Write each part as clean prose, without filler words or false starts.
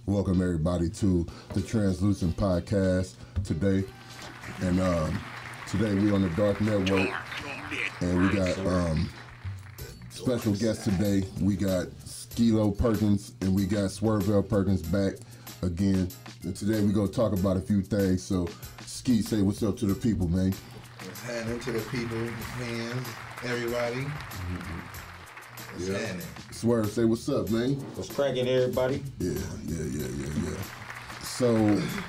Welcome everybody to the Translucent Podcast today. And today we on the Dark Network, and we got special guests today. We got Skithy Perkins and we got Swerve L Perkins back again. And today we gonna talk about a few things. So Ski, say what's up to the people, man. What's happening to the people, fans, everybody? What's happening? Swerve, say what's up, man. What's cracking, everybody? Yeah. So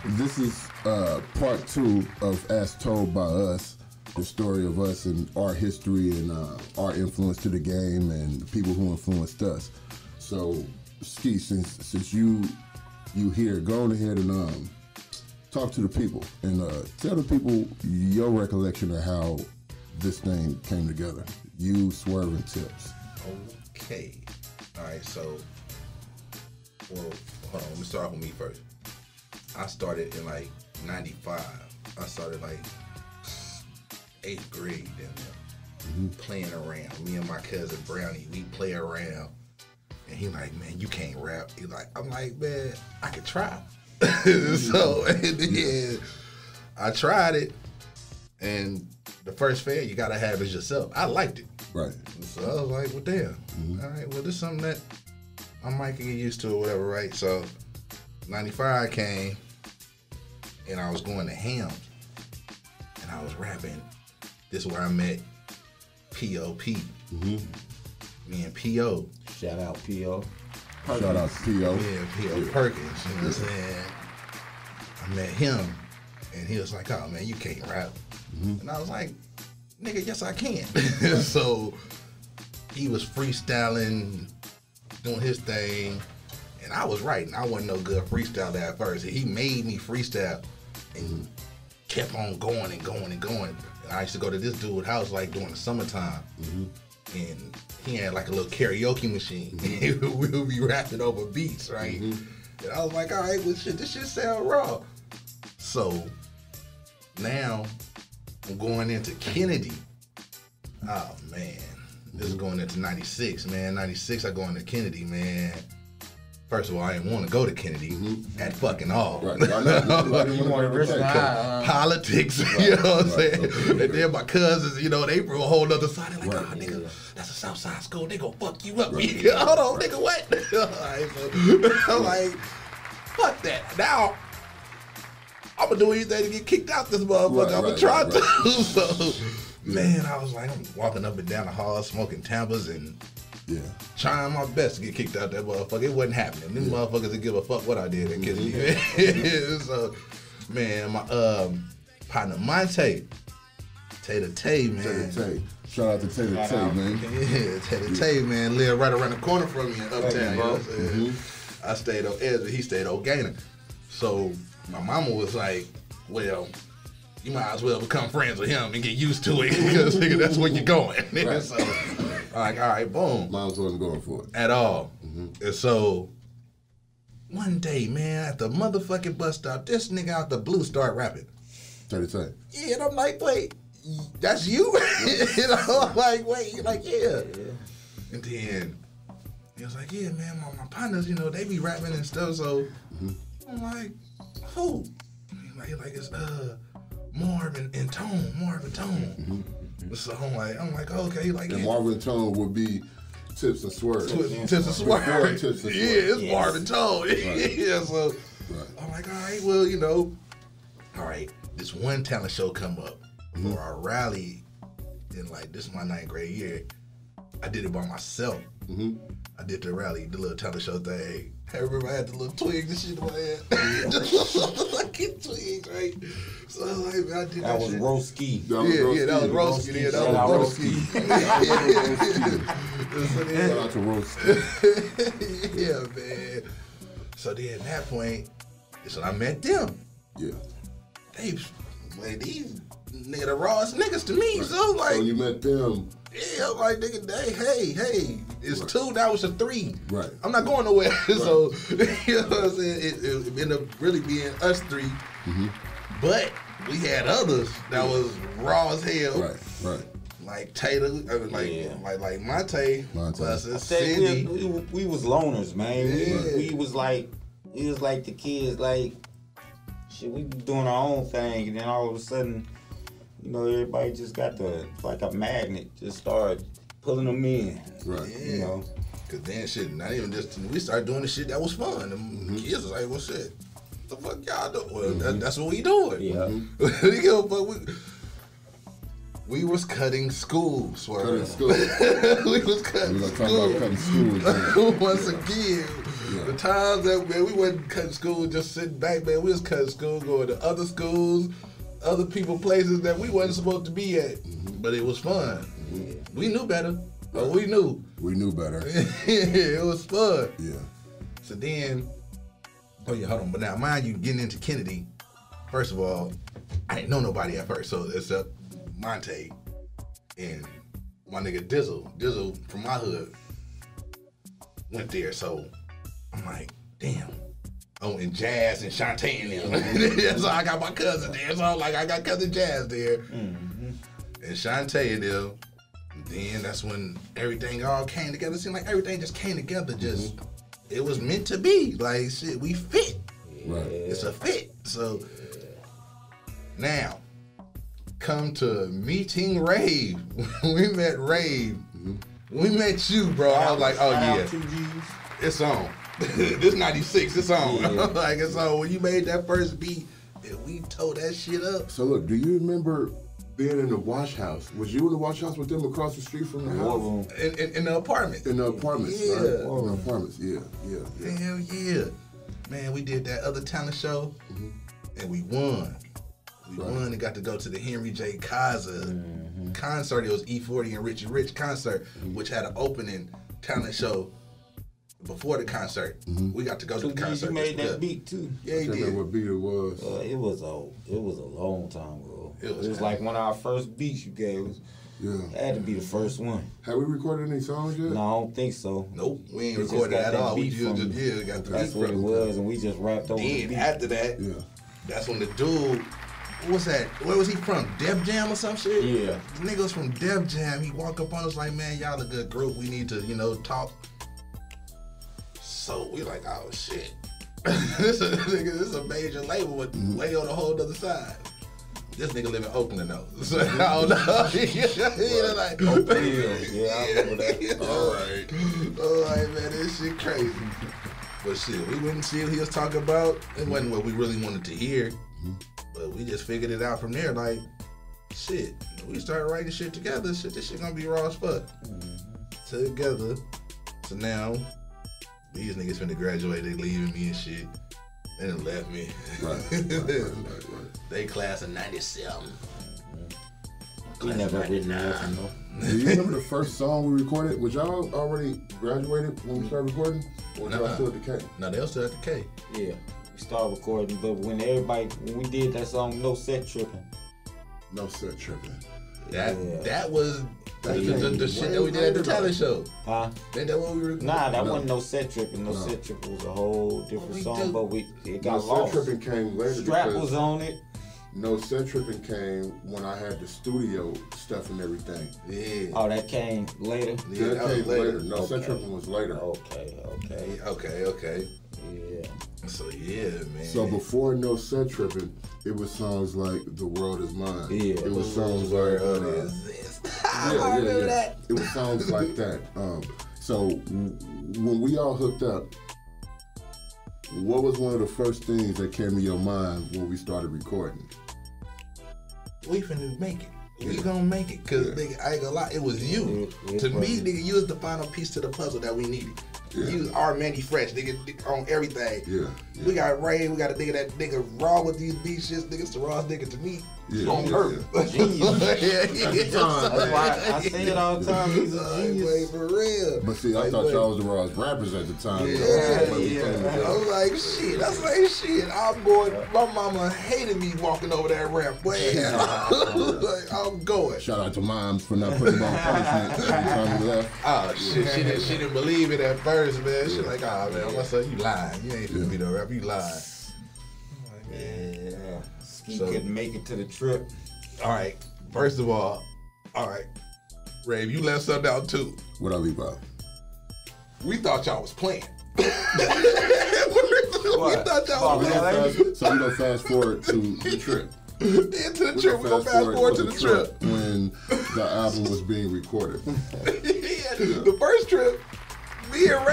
this is part 2 of As Told by Us, the story of us and our history and our influence to the game and the people who influenced us. So Ski, since you here, go on ahead and talk to the people and tell the people your recollection of how this thing came together. You, Swerve, and Tips. Okay. All right, so, well, hold on. Let me start off with me first. I started in like 95. I started like 8th grade then, playing around. Me and my cousin Brownie, we play around. And he like, man, you can't rap. He like, I'm like, man, I could try. So, and then I tried it. And the first fan you gotta have is yourself. I liked it. Right. So I was like, well, damn. All right, well, this is something that I might get used to or whatever, right? So 95 came, and I was going to Hams, and I was rapping. This is where I met P.O.P. Me and P.O. Shout out, P.O. Shout out to P.O. Yeah, P.O. Perkins, you know what I'm saying? I met him, and he was like, oh, man, you can't rap. And I was like, nigga, yes, I can. So he was freestyling, doing his thing, and I was writing. I wasn't no good freestyler at first. He made me freestyle and kept on going and going and going. And I used to go to this dude's house like during the summertime, and he had like a little karaoke machine. We would be rapping over beats, right? And I was like, all right, well, shit, this shit sound raw. So now I'm going into Kennedy. Oh, man. This is going into 96, man. 96, I go into Kennedy, man. First of all, I didn't want to go to Kennedy at fucking all. Right. You want to risk politics, you know what I'm saying? And then my cousins, you know, they from a whole other side. They're like, oh, nigga, that's a South Side school. They gonna fuck you up. Hold on, nigga, what? I'm like, fuck that. Now, I'm gonna do anything to get kicked out this motherfucker. I'm gonna try to. So, man, I was like, I'm walking up and down the hall, smoking Tambas and trying my best to get kicked out that motherfucker. It wasn't happening. These motherfuckers didn't give a fuck what I did in Kennedy. So, man, my partner Monte, Tater Tay, man. Shout out to Tater Tay, man. Yeah, Tater Tay, man, live right around the corner from me in Uptown. You know what I'm saying? I stayed on Ezra, he stayed on Gainer. So my mama was like, well, you might as well become friends with him and get used to it because nigga, that's where you're going. Right. So, like, all right, boom. Mom's wasn't going for it. At all. And so, one day, man, at the motherfucking bus stop, this nigga out the blue start rapping. Tater Tay. Yeah, and I'm like, wait, that's you? You know, I'm like, wait, you're like, yeah. And then, he was like, yeah, man, my partners, you know, they be rapping and stuff, so I'm like, who? He's like it's Marvin and Tone. So I'm like, okay, like and Marvin Tone would be Tips and Swerve. Tips and Swerve. Tips and Swerve. Yeah, it's Marvin Tone. Right. Yeah, so I'm like, all right, well, you know, all right, this one talent show come up for our rally in like this is my 9th grade year. I did it by myself. I did the rally, the little talent show thing. I remember I had the little twigs and shit in my head. Fucking twigs, right? So I was like, man, I did that shit. Was Roski. That was Roski. Yeah, that was Roski. Shout out to Roski. Yeah, man. So then at that point, that's when I met them. Yeah. These nigga the rawest niggas to me. So like, so you met them. Yeah, like nigga, hey, it's 2, that was a 3. Right. I'm not going nowhere. Right. So you know what I'm saying? It ended up really being us 3. But we had others that was raw as hell. Right. Like Tater, like Monte. Monte. Cindy. We was loners, man. We was like it was like the kids, like, shit, we be doing our own thing, and then all of a sudden, you know, everybody just got like a magnet, just started pulling them in. Right. Yeah. You know? Cause then shit, not even just, we started doing the shit that was fun. The kids was like, well shit, what the fuck y'all doing? Well, that's what we doing. Yeah. We go, but we was cutting school, Swerve. Cutting school. We was cutting We're gonna school. talk about cutting school. Once again, the times that, man, we wasn't cutting school, just sitting back, man. We was cutting school, going to other schools, other people, places that we wasn't supposed to be at. But it was fun. We knew better. But we knew. We knew better. It was fun. Yeah. So then, oh yeah, hold on. But now, mind you, getting into Kennedy, first of all, I didn't know nobody at first. So except Monte and my nigga Dizzle from my hood went there. So I'm like, damn. Oh, and Jazz and Shantae and them. So I got my cousin there. So I'm like, I got cousin Jazz there. And Shantae and them. And then that's when everything all came together. It seemed like everything just came together. Just it was meant to be. Like shit, we fit. Right. It's a fit. So now, come to meeting Rave. We met Rave. We met you, bro. I was like, oh yeah, it's on. This 96, it's on. Yeah. Like it's on. When you made that first beat, and we tore that shit up. So look, do you remember being in the wash house? Was you in the wash house with them across the street from the War house? room. In the apartment. In the apartments, Yeah. right? In the apartments, yeah. Hell yeah. Man, we did that other talent show, and we won. We won and got to go to the Henry J. Kaza concert. It was E40 and Richie Rich concert, which had an opening talent show before the concert. We got to go to the concert. You made that beat too. Yeah, I he can't did. remember what beat it was. It was a long time ago. It It was was like one of our first beats you gave us. Yeah. Had to be the first one. Have we recorded any songs yet? No, I don't think so. Nope, we ain't We just recorded got at that all. We beat just from- we got the That's beat what it from. was, and we just rapped over the Then beat. after that, Yeah. that's when the dude, what was that? Where was he from? Def Jam or some shit? Yeah. The nigga was from Def Jam. He walked up on us like, man, y'all a good group. We need to, talk. So we like, oh shit. This is a major label with way on the whole other side. This nigga live in Oakland though. So I don't know. Yeah, like, Yeah, I remember that. All right, man, this shit crazy. But shit, we wouldn't see what he was talking about. It wasn't what we really wanted to hear. But we just figured it out from there. Like, shit, we started writing shit together. Shit, this shit gonna be raw as fuck. Together. So now, these niggas finna graduate. They leaving me and shit. They done left me. Right. They class of 97. He never written nothing though. Do you remember the first song we recorded? Was y'all already graduated when we started recording? Or was y'all still at the K? No, they was still at the K. Yeah, we started recording, but when we did that song, No Set Tripping. No set tripping. That was That the came shit that we did at the way talent show. Huh? Ain't that what we recorded? Nah, that No. wasn't No Set Tripping. No Set Tripping was a whole different we song, do? but it No got set lost. tripping came later Strap because was on it. No set tripping came when I had the studio stuff and everything. Yeah. Oh, that came later. Yeah, That came later. No set Okay. tripping was later. Okay. Okay. Yeah. So yeah, man. So before No Set Tripping, it was songs like The World Is Mine. Yeah. It was songs like that. It was songs like that. So when we all hooked up, what was one of the first things that came to your mind when we started recording? We finna make it. We gonna make it. Cause nigga, I ain't gonna lie, it was you. To me, nigga, you was the final piece to the puzzle that we needed. Yeah. You was our Manny Fresh, nigga, on everything. Yeah. We got Ray, we got a nigga that nigga raw with these beat shits, nigga, the rawest nigga to me. Yeah, On yeah, purpose. Genius. Yeah. That's why I say it all the time. He's a Like, genius. wait, for real. But see, I thought y'all was the rawest rappers at the time. Yeah. I was like, shit. I was like, shit. I'm going. My mama hated me walking over that ramp. Way. Like, I'm going. Shout out to moms for not putting on punishment every time we left. Oh shit. She didn't believe it at first, man. She like, oh man, my son, you lying. You ain't finna be no rapper. You lying. Yeah. He So- couldn't make it to the trip. All right. First of all right. Rave, you left something out too. What I be about? We thought y'all was playing. We thought that was so we gonna fast forward to the trip. Into the trip. We're gonna fast forward to the trip when the album was being recorded. The first trip, me and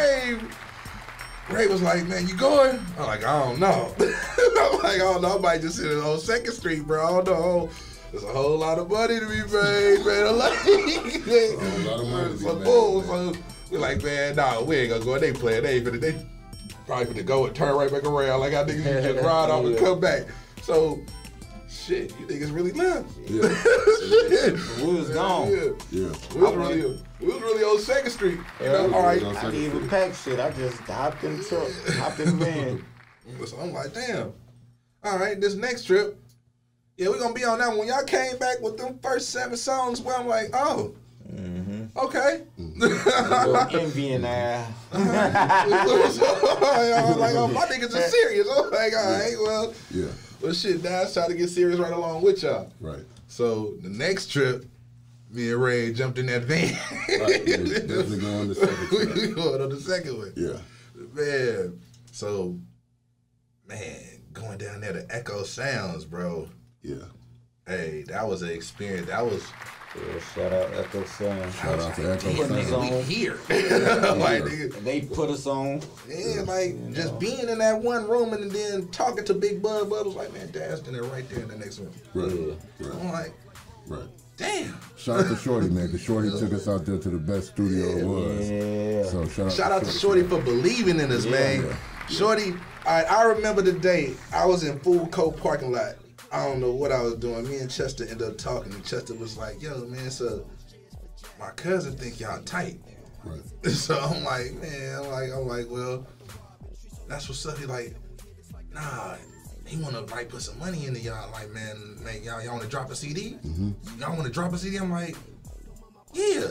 Ray was like, man, you going? I'm like, I don't know. I'm like, I don't know. I might just sit on 2nd Street, bro. I don't know. There's a whole lot of money to be made, man. A lot of money to be made. So we're like, man, nah, we ain't gonna go. They playing. They probably finna go and turn right back around. Like, I think you just ride off and come back. So, shit, you niggas really left. Yeah. We was gone. Yeah. We was really on 2nd Street. You know, all right. I didn't even pack shit. I just hopped in the truck, hopped in the van. So I'm like, damn. All right, this next trip, yeah, we're gonna be on that one. When y'all came back with them first 7 songs, well, I'm like, oh, okay. Envy and I. I was like, oh, my niggas are serious. I'm like, all right, well, yeah. Well, shit, now it's trying to get serious right along with y'all. Right. So the next trip, me and Ray jumped in that van. Right. Definitely going on the second trip. We going on the second one. Yeah. Man. So, man, going down there to Echo Sounds, bro. Yeah. Hey, that was an experience. That was. Yeah, shout out Echo Sound. Shout out to Echo Damn, Sound. nigga, we here. Like, nigga, They put us on. yeah, like just being in that one room and then talking to Big Bud. Bud was like, man, Dad's in there right there in the next room. Right. I'm like, Right. damn. Shout out to Shorty, man, because Shorty took us out there to the best studio it was. Yeah. So Shout out to Shorty for believing in us, man. Yeah. Shorty, I remember the day I was in Food Court parking lot. I don't know what I was doing. Me and Chester ended up talking, and Chester was like, yo, man, so my cousin think y'all tight. Right. So I'm like, man, I'm like, well, that's what's up. He like, nah, he wanna like put some money into y'all. Like, man, y'all wanna drop a CD? Y'all wanna drop a CD? I'm like, yeah.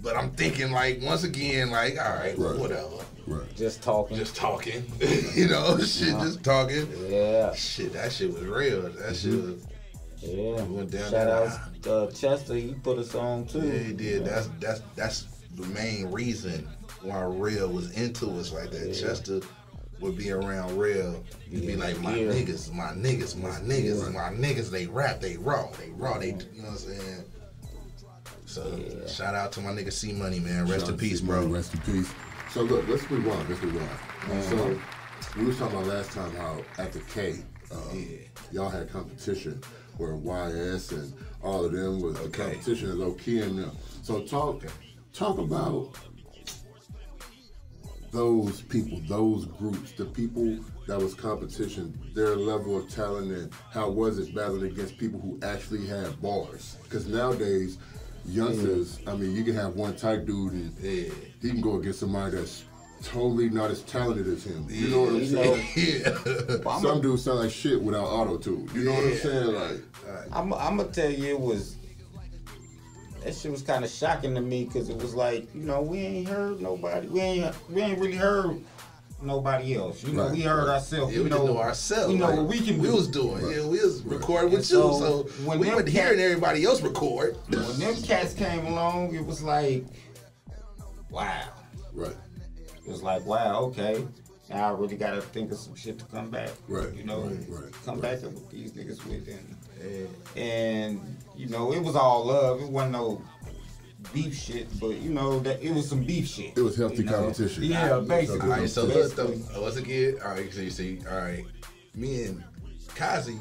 But I'm thinking like, once again, like, all right, whatever. Right. Just talking. You know, just talking. Yeah. Shit, that shit was real. That shit was. Yeah. Went down Shout there. out Chester. He put us on too. Yeah, he did. That's the main reason why Real was into us like that. Yeah. Chester would be around Real. He'd be like, my niggas. They rap, they raw, you know what I'm saying? So shout out to my nigga C Money, man. Rest in peace, bro. Rest in peace. So look, let's rewind. So we was talking about last time how at the K, y'all had competition where YS and all of them was the competition of low-key and them. So talk about those people, those groups, the people that was competition, their level of talent, and how was it battling against people who actually had bars? Because nowadays, youngsters, I mean, you can have one type dude and he can go against somebody that's totally not as talented as him. You know what I'm saying? Some dudes sound like shit without auto-tune. You know what I'm saying? Like, I'm gonna tell you, that shit was kind of shocking to me because it was like, you know, we ain't heard nobody. We ain't really heard nobody else. You know, we heard ourselves. Yeah, we know ourselves. We know like, what we can do. We was doing. Right. Yeah, we was recording with so you. So when we weren't hearing everybody else record. When them cats came along, it was like, wow. Right. It was like, wow, okay. Now I really gotta think of some shit to come back. Right. You know, right. come back up with these niggas with and you know, it was all love. It wasn't no beef shit, but you know that it was some beef shit. It was healthy competition. Yeah, basically. All right, so look though, once again, all right, so you see, all right, me and Kazi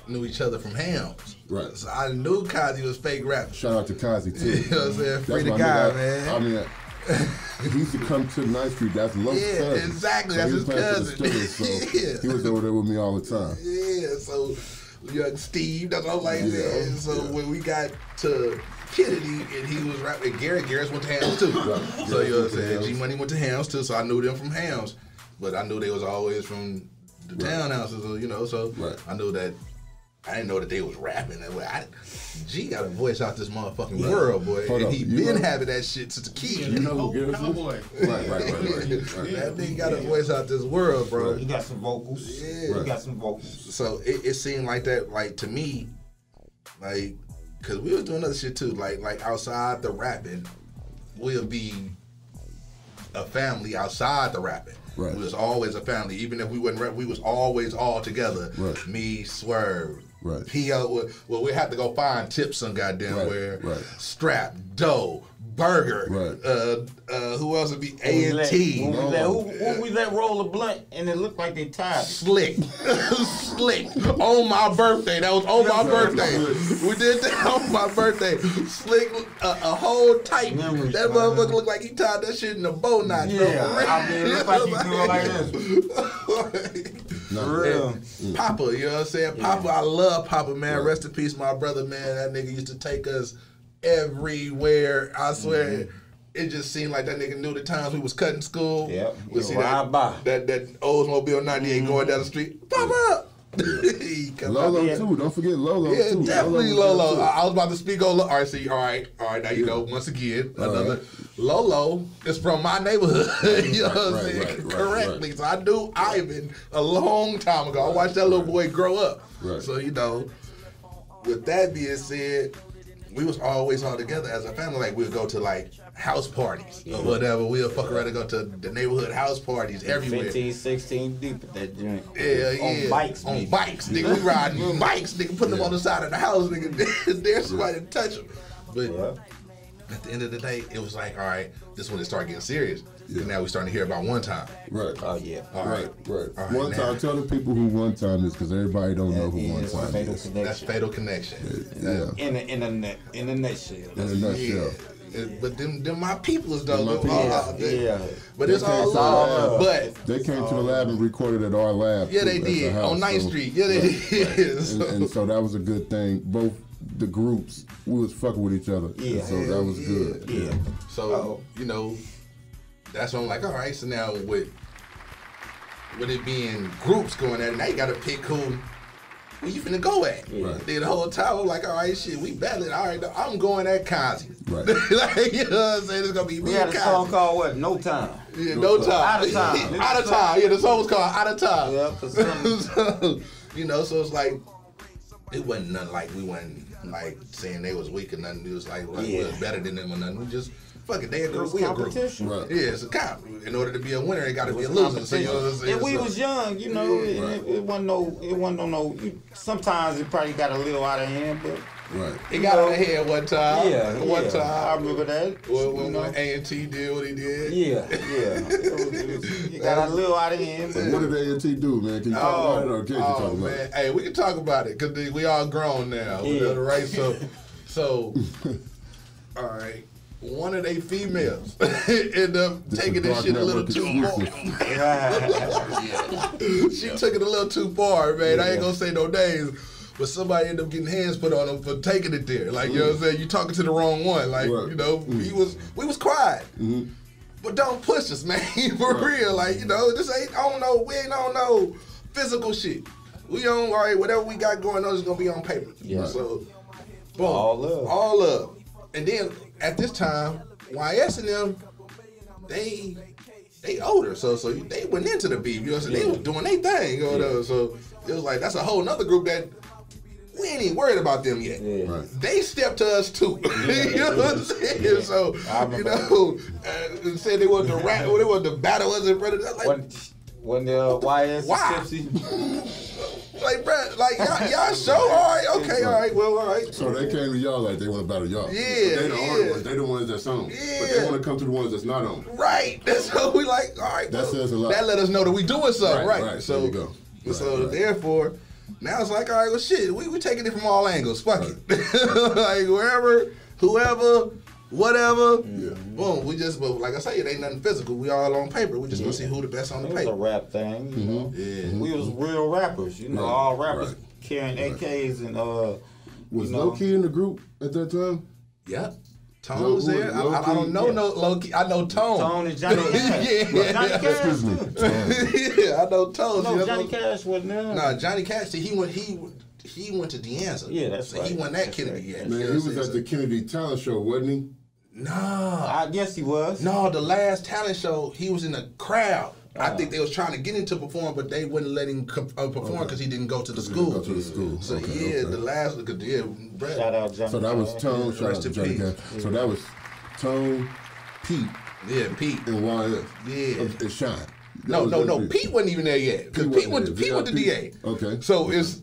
knew each other from Hams. Right. So I knew Kazi was fake rapping. Shout out to Kazi too. You know what I'm saying? Free That's the guy, nigga. man. I mean, he used to come to 9th Street. That's Lowe's cousin. Exactly. So That's he his was playing for the cousin. Steelers, so he was over there with me all the time. Yeah, so young Steve, that's what I'm like, man. So when we got to Kennedy and he was rapping, Garrett's went to Hams too. Right. So you know what I'm saying? G Money went to Hams too, so I knew them from Hams. But I knew they was always from the townhouses, you know, so I knew that. I didn't know that they was rapping that way. G got a voice out this motherfucking world, boy. Hold and up. he been having that shit since a kid. You know who Gettaz is? Right. That nigga got a voice out this world, bro. He got some vocals. Yeah. He got some vocals. So it seemed like that, like to me, like, cause we was doing other shit too, like outside the rapping, we'll be a family outside the rapping. Right. We was always a family. Even if we wasn't rap, we was always all together. Right. Me, Swerve. Right. P.O. Well, we had to go find tips some goddamn where. Right. Strap, Doe, Burger. Right. Who else would be A&T? Who we let roll a blunt and it looked like they tied it? Slick. Slick. On my birthday. That was on my birthday. We did that on my birthday. Slick, a whole tight. Memories, That motherfucker looked like he tied that shit in a bow knot. Yeah, I mean, it looked like he do it like this. For real. Papa, you know what I'm saying? Papa, I love Papa, man. Rest in peace, my brother, man. That nigga used to take us everywhere. I swear. It just seemed like that nigga knew the times we was cutting school. Yep. We see that Oldsmobile 98 going down the street. Papa! Lolo too. Don't forget Lolo yeah, too. Definitely Lolo. I was about to speak on Lolo. All right. Now you know. Once again, another Lolo is from my neighborhood. You know what I'm saying? Correctly. Right. So I knew Ivan a long time ago. I watched that little boy grow up. Right. So you know. With that being said, we was always all together as a family. Like we'd go to like house parties or whatever. We'll fuck around and go to the neighborhood house parties everywhere. 15, 16 deep at that joint. Yeah. On bikes. On bikes, nigga. We riding bikes, nigga. Putting them on the side of the house, nigga. There's somebody to touch them. But at the end of the day, it was like, all right, this is when it started getting serious. And now we're starting to hear about one time. Right. Oh yeah. All right. One time. Tell the people who one time is, because everybody don't know who one time is. That's Fatal Connection. Yeah. In a nutshell. In a nutshell. Yeah. But them my peoples though. Yeah. But it's all love. But they came to the lab and recorded at our lab. Yeah, they did on 9th Street. Yeah, they did. And so that was a good thing. Both the groups, we was fucking with each other. Yeah. So that was good. Yeah. So you know, that's when I'm like, all right. So now with it being groups going at it, now you got to pick who you finna go at. Right. Then the whole time I'm like, all right, shit, we battling. All right, I'm going at Kazi. Right. Like, you know what I'm saying? It's gonna be me We had and a Kazi. song called what? No Time. Yeah, no time. Out of time. Out of time. Yeah, the song was called Out of Time. Yeah, for some- So, you know, so it's like, it wasn't nothing like, we wasn't like saying they was weak or nothing. It was like we was better than them or nothing. We just, fuck it, they a group, we a group. Right. Yeah, it's a comp. In order to be a winner, it got to be a loser. So, you know what I'm saying? And we was young, you know. And it wasn't no. Sometimes it probably got a little out of hand, but Right. It got out of hand one time. One time. I remember that. When A&T did what he did. Yeah. It got a little out of hand. But What did A&T do, man? Can you talk about it or can't you talk about man. it? Hey, we can talk about it because we all grown now. Yeah. Right? So, all right. One of they females ended up taking this shit a little too far. She took it a little too far, man. I ain't gonna say no names. But somebody ended up getting hands put on him for taking it there. Like, you know what I'm saying? You talking to the wrong one. Like, you know, we was quiet. But don't push us, man. For real. Like, you know, this ain't, we ain't on no physical shit. We on, all right, whatever we got going on is gonna be on paper. Yeah. So, boom. All love. And then at this time, YS and them, they older, so they went into the beef. You know what I'm saying? They was doing their thing. You know, so it was like that's a whole nother group that we ain't even worried about them yet. Yeah. Right. They stepped to us too. You know what I'm saying? Yeah. So you know, said they wanted to rap, they wanted to battle us in front of us. Like, when the YS Why? tipsy. like, bro, like y'all show, all right, okay, all right, well, all right. So they came to y'all like they want to battle y'all. Yeah, But they the only ones. They the ones that's on. Yeah. But they want to come to the ones that's not on. Right. That's what we like. All right. That says a lot. That let us know that we doing something. Right. Right. So, there you go. Right. Therefore, now it's like, all right, well, shit, we taking it from all angles. Fuck it. Like wherever, whoever, whatever. Yeah. Boom. But like I say, it ain't nothing physical. We all on paper. We just gonna see who the best on the It was a paper. rap thing, you know. Yeah. We was real rappers, you know. Right. All rappers Right. carrying AKs and Was you know. Low Key in the group at that time? Yep. Tone was there. I don't know no low key. I know Tone. Tone and Johnny Cash. Yeah. Johnny Cash. Excuse me. Yeah, I know Tone. No, You know, Johnny Cash wasn't there. Nah, Johnny Cash. See, he went to Deanza. Yeah, that's so right. he won that That's Kennedy. right. Yeah, Man, you know he what was I'm at the Kennedy talent show, wasn't he? Nah. I guess he was. No, the last talent show, he was in the crowd. I think they was trying to get him to perform, but they wouldn't let him perform because he didn't go to the school. Go to the school. So Okay. the last, Brett. Shout out Johnny So that was Cash. Tone. Shout out Rest to in Johnny peace. Cash. So that was Tone, Pete, Yeah, Pete. And YS. Yeah. And Shine. No. Pete wasn't even there yet. Because Pete went to DA. Okay. So it's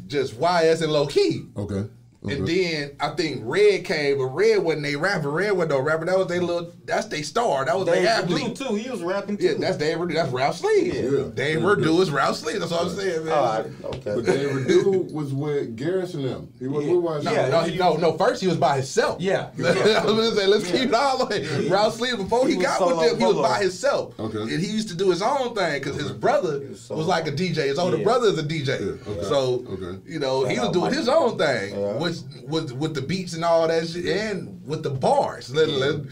just YS and Low Key. Okay. And then I think Red came, but Red wasn't a rapper. Red wasn't no rapper. That was that's their star. That was their athlete too. He was rapping too. Yeah, that's Dave Verdu. That's Ralph Sleeve. Yeah. Dave Verdu is Ralph Sleeve. That's all I'm saying, man. Okay. But Dave Verdu was with Garris and them. He was with YS. No. First he was by himself. Yeah. I was gonna say, let's keep it all the way. Yeah. Ralph Sleeve, before he got with them, he was by himself. Okay. And he used to do his own thing because his brother was like a DJ. His older brother is a DJ. Yeah. Okay. So he was doing his own thing, which with the beats and all that shit, and with the bars.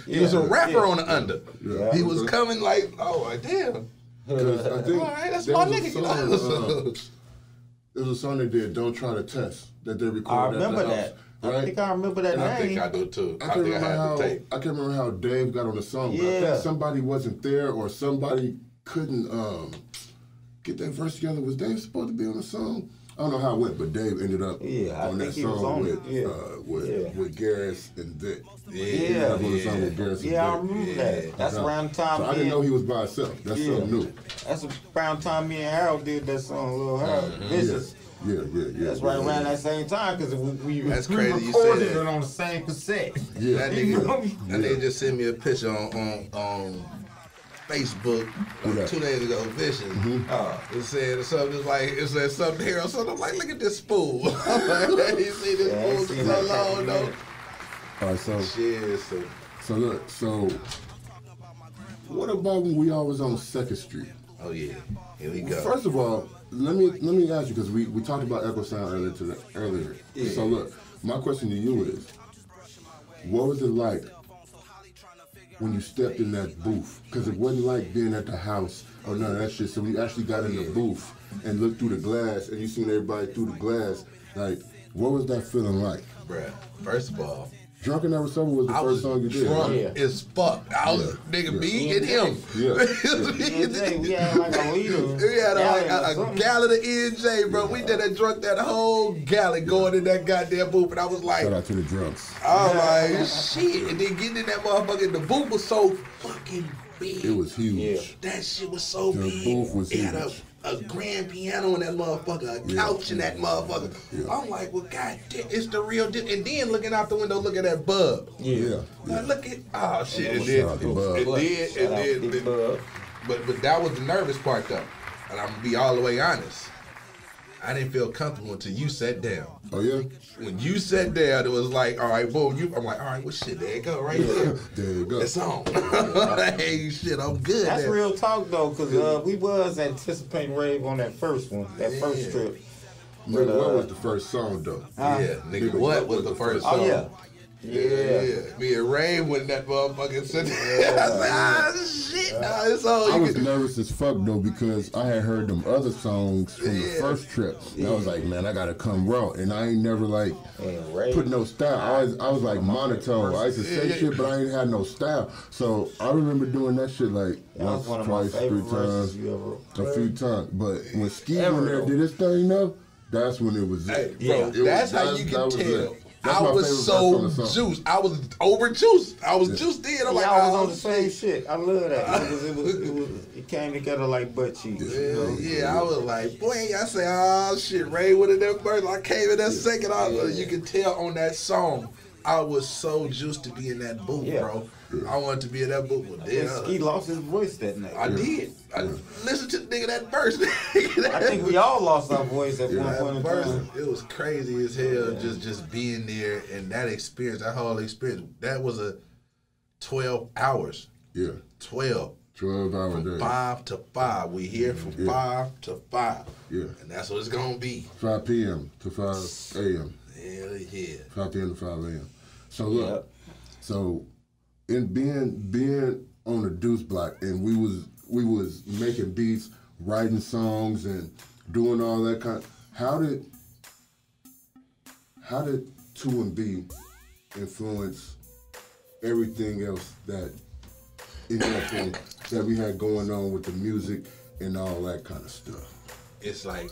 He was a rapper on the under. Yeah. He was coming like, oh damn. I think all right, that's my nigga. There was a song they did, Don't Try to Test, that they recorded I remember at the that. house. Right? I think I remember that name. I think I do too. I can't remember how Dave got on the song, but I think somebody wasn't there or somebody couldn't get that verse together. Was Dave supposed to be on the song? I don't know how it went, but Dave ended up on that song with Garris and Vic. Yeah, I remember that. That's around the time. So I didn't know he was by himself. That's something new. That's around the time me and Harold did that song, Lil Harold. Vicious. Yeah. That's right around that same time because we crazy you recorded said it on the same cassette. Yeah. That nigga just sent me a picture on Facebook 2 days ago, Vicious. It said something here or something. I'm like, look at this fool. You see this fool for so long though. All right, so what about when we all was on 2nd Street? Oh yeah, here we go. First of all, let me ask you because we talked about Echo Sound earlier. Yeah. So look, my question to you is, what was it like when you stepped in that booth? Because it wasn't like being at the house or none of that shit. So when you actually got in the booth and looked through the glass and you seen everybody through the glass, like, what was that feeling like? Bruh, first of all, Drunk and Never Sober was the first song you did. Drunk right? as fuck. I was me and him. We had like a liter. We had a gallon of NJ, bro. We did that drunk that whole gallon going in that goddamn booth, and I was like, shout out to the drunks. I was like, shit. And then getting in that motherfucker, the booth was so fucking big. It was huge. Yeah. That shit was so big. The booth was huge. It had a grand piano in that motherfucker, a couch in that motherfucker. Yeah. I'm like, well, goddamn, it's the real deal. And then looking out the window, look at that bub. Yeah. Like, look at, oh shit, Shout out to Bub. But that was the nervous part though. And I'm gonna be all the way honest. I didn't feel comfortable until you sat down. Oh yeah? When you sat down, it was like, all right, boom. I'm like, all right, well, shit, there you go, right there. There you go. It's on. Hey, shit, I'm good. That's real talk though, because we was anticipating rave on that first one, first trip. Nigga, what was the first song though? Yeah, nigga, what was the first song? Oh yeah. Me and Ray when that motherfucker said, I said, shit, nah, it's all. I was nervous as fuck though because I had heard them other songs from the first trip. And I was like, man, I gotta come raw. And I ain't never like put no style. I was like monotone. I used to say shit, but I ain't had no style. So I remember doing that shit like once, twice, 3 times, a few times. But when Ski went there did his thing though, that's when it was it. Bro, that's how you can tell. I was so juiced. I was over juiced. I was juiced in. I'm like, I was on the same shit. I love that. It came together like butt cheeks. I was like, boy, I say, oh shit, Ray with it that first. I came in that second. You can tell on that song, I was so juiced to be in that booth, bro. I wanted to be in that booth. He lost his voice that night. I did. I listened to the nigga that verse. I think we all lost our voice at one point in time. It was crazy as hell just being there and that experience, that whole experience. That was a 12 hours. Yeah. 12 hour day. 5 to 5. We here from 5 to 5. Yeah. And that's what it's gonna be. 5 p.m. to 5 a.m. Hell yeah. 5 p.m. to 5 a.m. So look, so in being on the Deuce Block and we was making beats, writing songs and doing all that kind of, how did 2&B influence everything else that that we had going on with the music and all that kind of stuff? It's like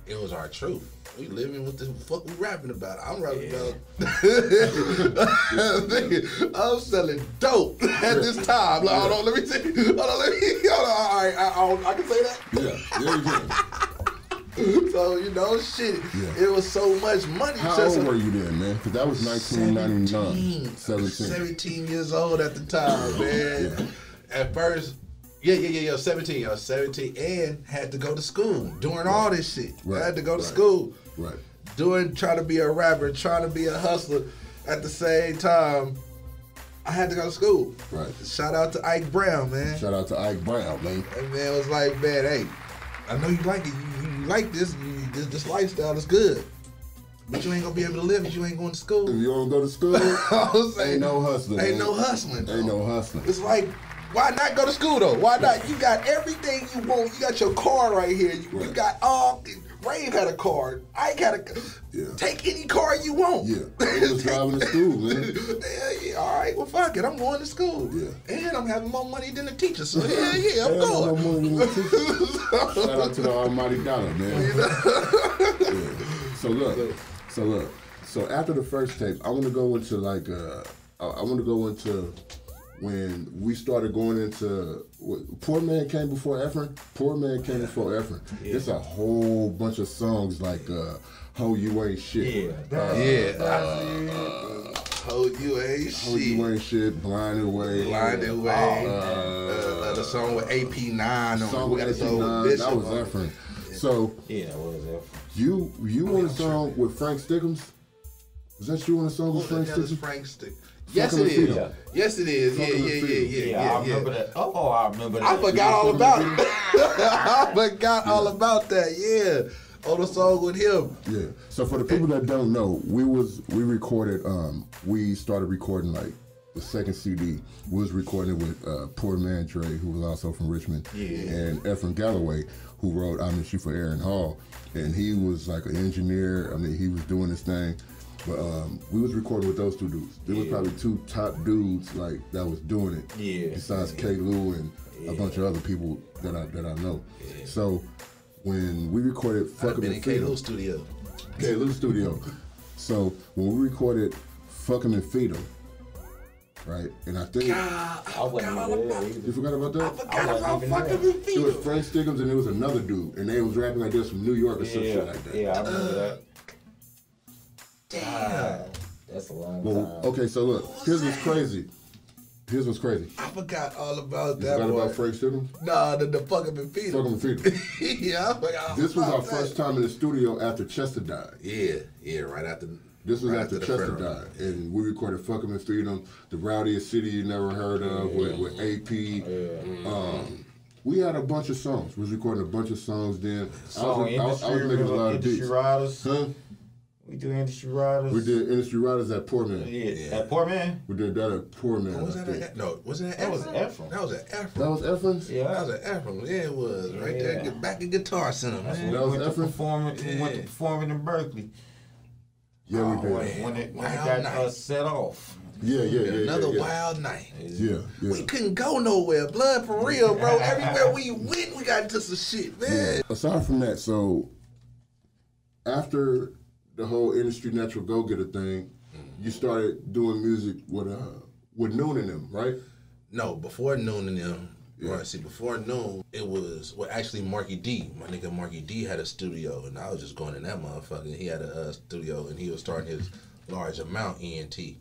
it was our truth. we living with the fuck we rapping about. I'm rapping about. I'm selling dope at this time. Like, hold on, let me see. Hold on, let me. Hold on, all right, I can say that. Yeah, there you go. So, you know, shit, it was so much money. How old were you then, man? Because that was 1999. 17 years old at the time, man. At first, 17. I was 17 and had to go to school doing all this shit. I had to go to school. Right. Trying to be a rapper, trying to be a hustler. At the same time, I had to go to school. Right. Shout out to Ike Brown, man. Shout out to Ike Brown, man. And man was like, man, hey, I know you like it. You like this. This lifestyle is good. But you ain't gonna be able to live if you ain't going to school. If you don't go to school, ain't no hustling. Ain't no hustling. Ain't no hustling. It's like, why not go to school though? Why not? You got everything you want. You got your car right here. You got all. Rave had a car. Ike had a. Take any car you want. Yeah. I was driving to school, man. Yeah. All right. Well, fuck it. I'm going to school. Yeah. And I'm having more money than the teacher. So yeah, I'm going. More money than the teacher. Shout out to the almighty dollar, man. So look. So after the first tape, I want to go into when we started going into Poor Man came before Efren. Poor Man came before Efren. It's a whole bunch of songs like Ho You Ain't Shit. Ho You Ain't Shit. Ho You Ain't Shit. Blinded Away. The song with AP9 on song with AP9. That was Efren. So that was Efren. You on a song with Frank Stickums? Was that you on a song with Frank Stickums? Frank Stickums. Yes, it is. Yes, it is. Yeah. I remember that. Oh, I remember that. I forgot all about it. I forgot all about that. Yeah. On the song with him. Yeah. So for the people that don't know, we started recording like the second CD. We was recording it with Poor Man Dre, who was also from Richmond, and Efren Galloway, who wrote I Miss You for Aaron Hall. And he was like an engineer. I mean, he was doing his thing. But we was recording with those two dudes. There was probably two top dudes like that was doing it. Yeah. Besides K. Lou and a bunch of other people that I know. Yeah. So when we recorded Fuck 'Em in Feed 'Em. K. Lou studio. K. Lou studio. So when we recorded Fuck 'Em and Feed 'Em, right? And I think I wasn't there. You forgot about that? I forgot about Fuck 'Em and Feed 'Em. It was Frank Stickums and there was another dude, and they was rapping like this from New York or some shit like that. Yeah, I remember that. Damn. That's a long time. Okay, so look, here's what's crazy. I forgot all about that. You forgot about Frank Stickums? Nah, the Fuck 'Em and Feed 'Em. Fuck 'Em and Feed 'Em. Yeah, I forgot. This was our first time in the studio after Chester died. Yeah, right after. This was after Chester died, and we recorded "Fuck 'Em and Feed 'Em," the rowdiest city you never heard of with AP. We had a bunch of songs. We was recording a bunch of songs then. I was making a lot of beats. Industry Riders. Huh? We do Industry Riders. We did Industry Riders at Poor Man. Yeah. At Poor Man? We did that at Poor Man. Was that no, wasn't that Efren? That was at Efren. That was Efren? Yeah. That was at Efren. Yeah, it was. Right there. Back at Guitar Center, man. That was We went Efren? to performing in Berkeley. Yeah, we did. When it got set off. Yeah. Another wild night. Yeah. We couldn't go nowhere. Blood for real, bro. Everywhere we went, we got into some shit, man. Yeah. Aside from that, so after the whole industry natural go-getter thing, you started doing music with Noon and them, right? No, before Noon and them. Yeah. Right, see, before Noon, it was, actually Marky D. My nigga Marky D had a studio, and I was just going in that motherfucker. He had a studio, and he was starting his large amount ENT.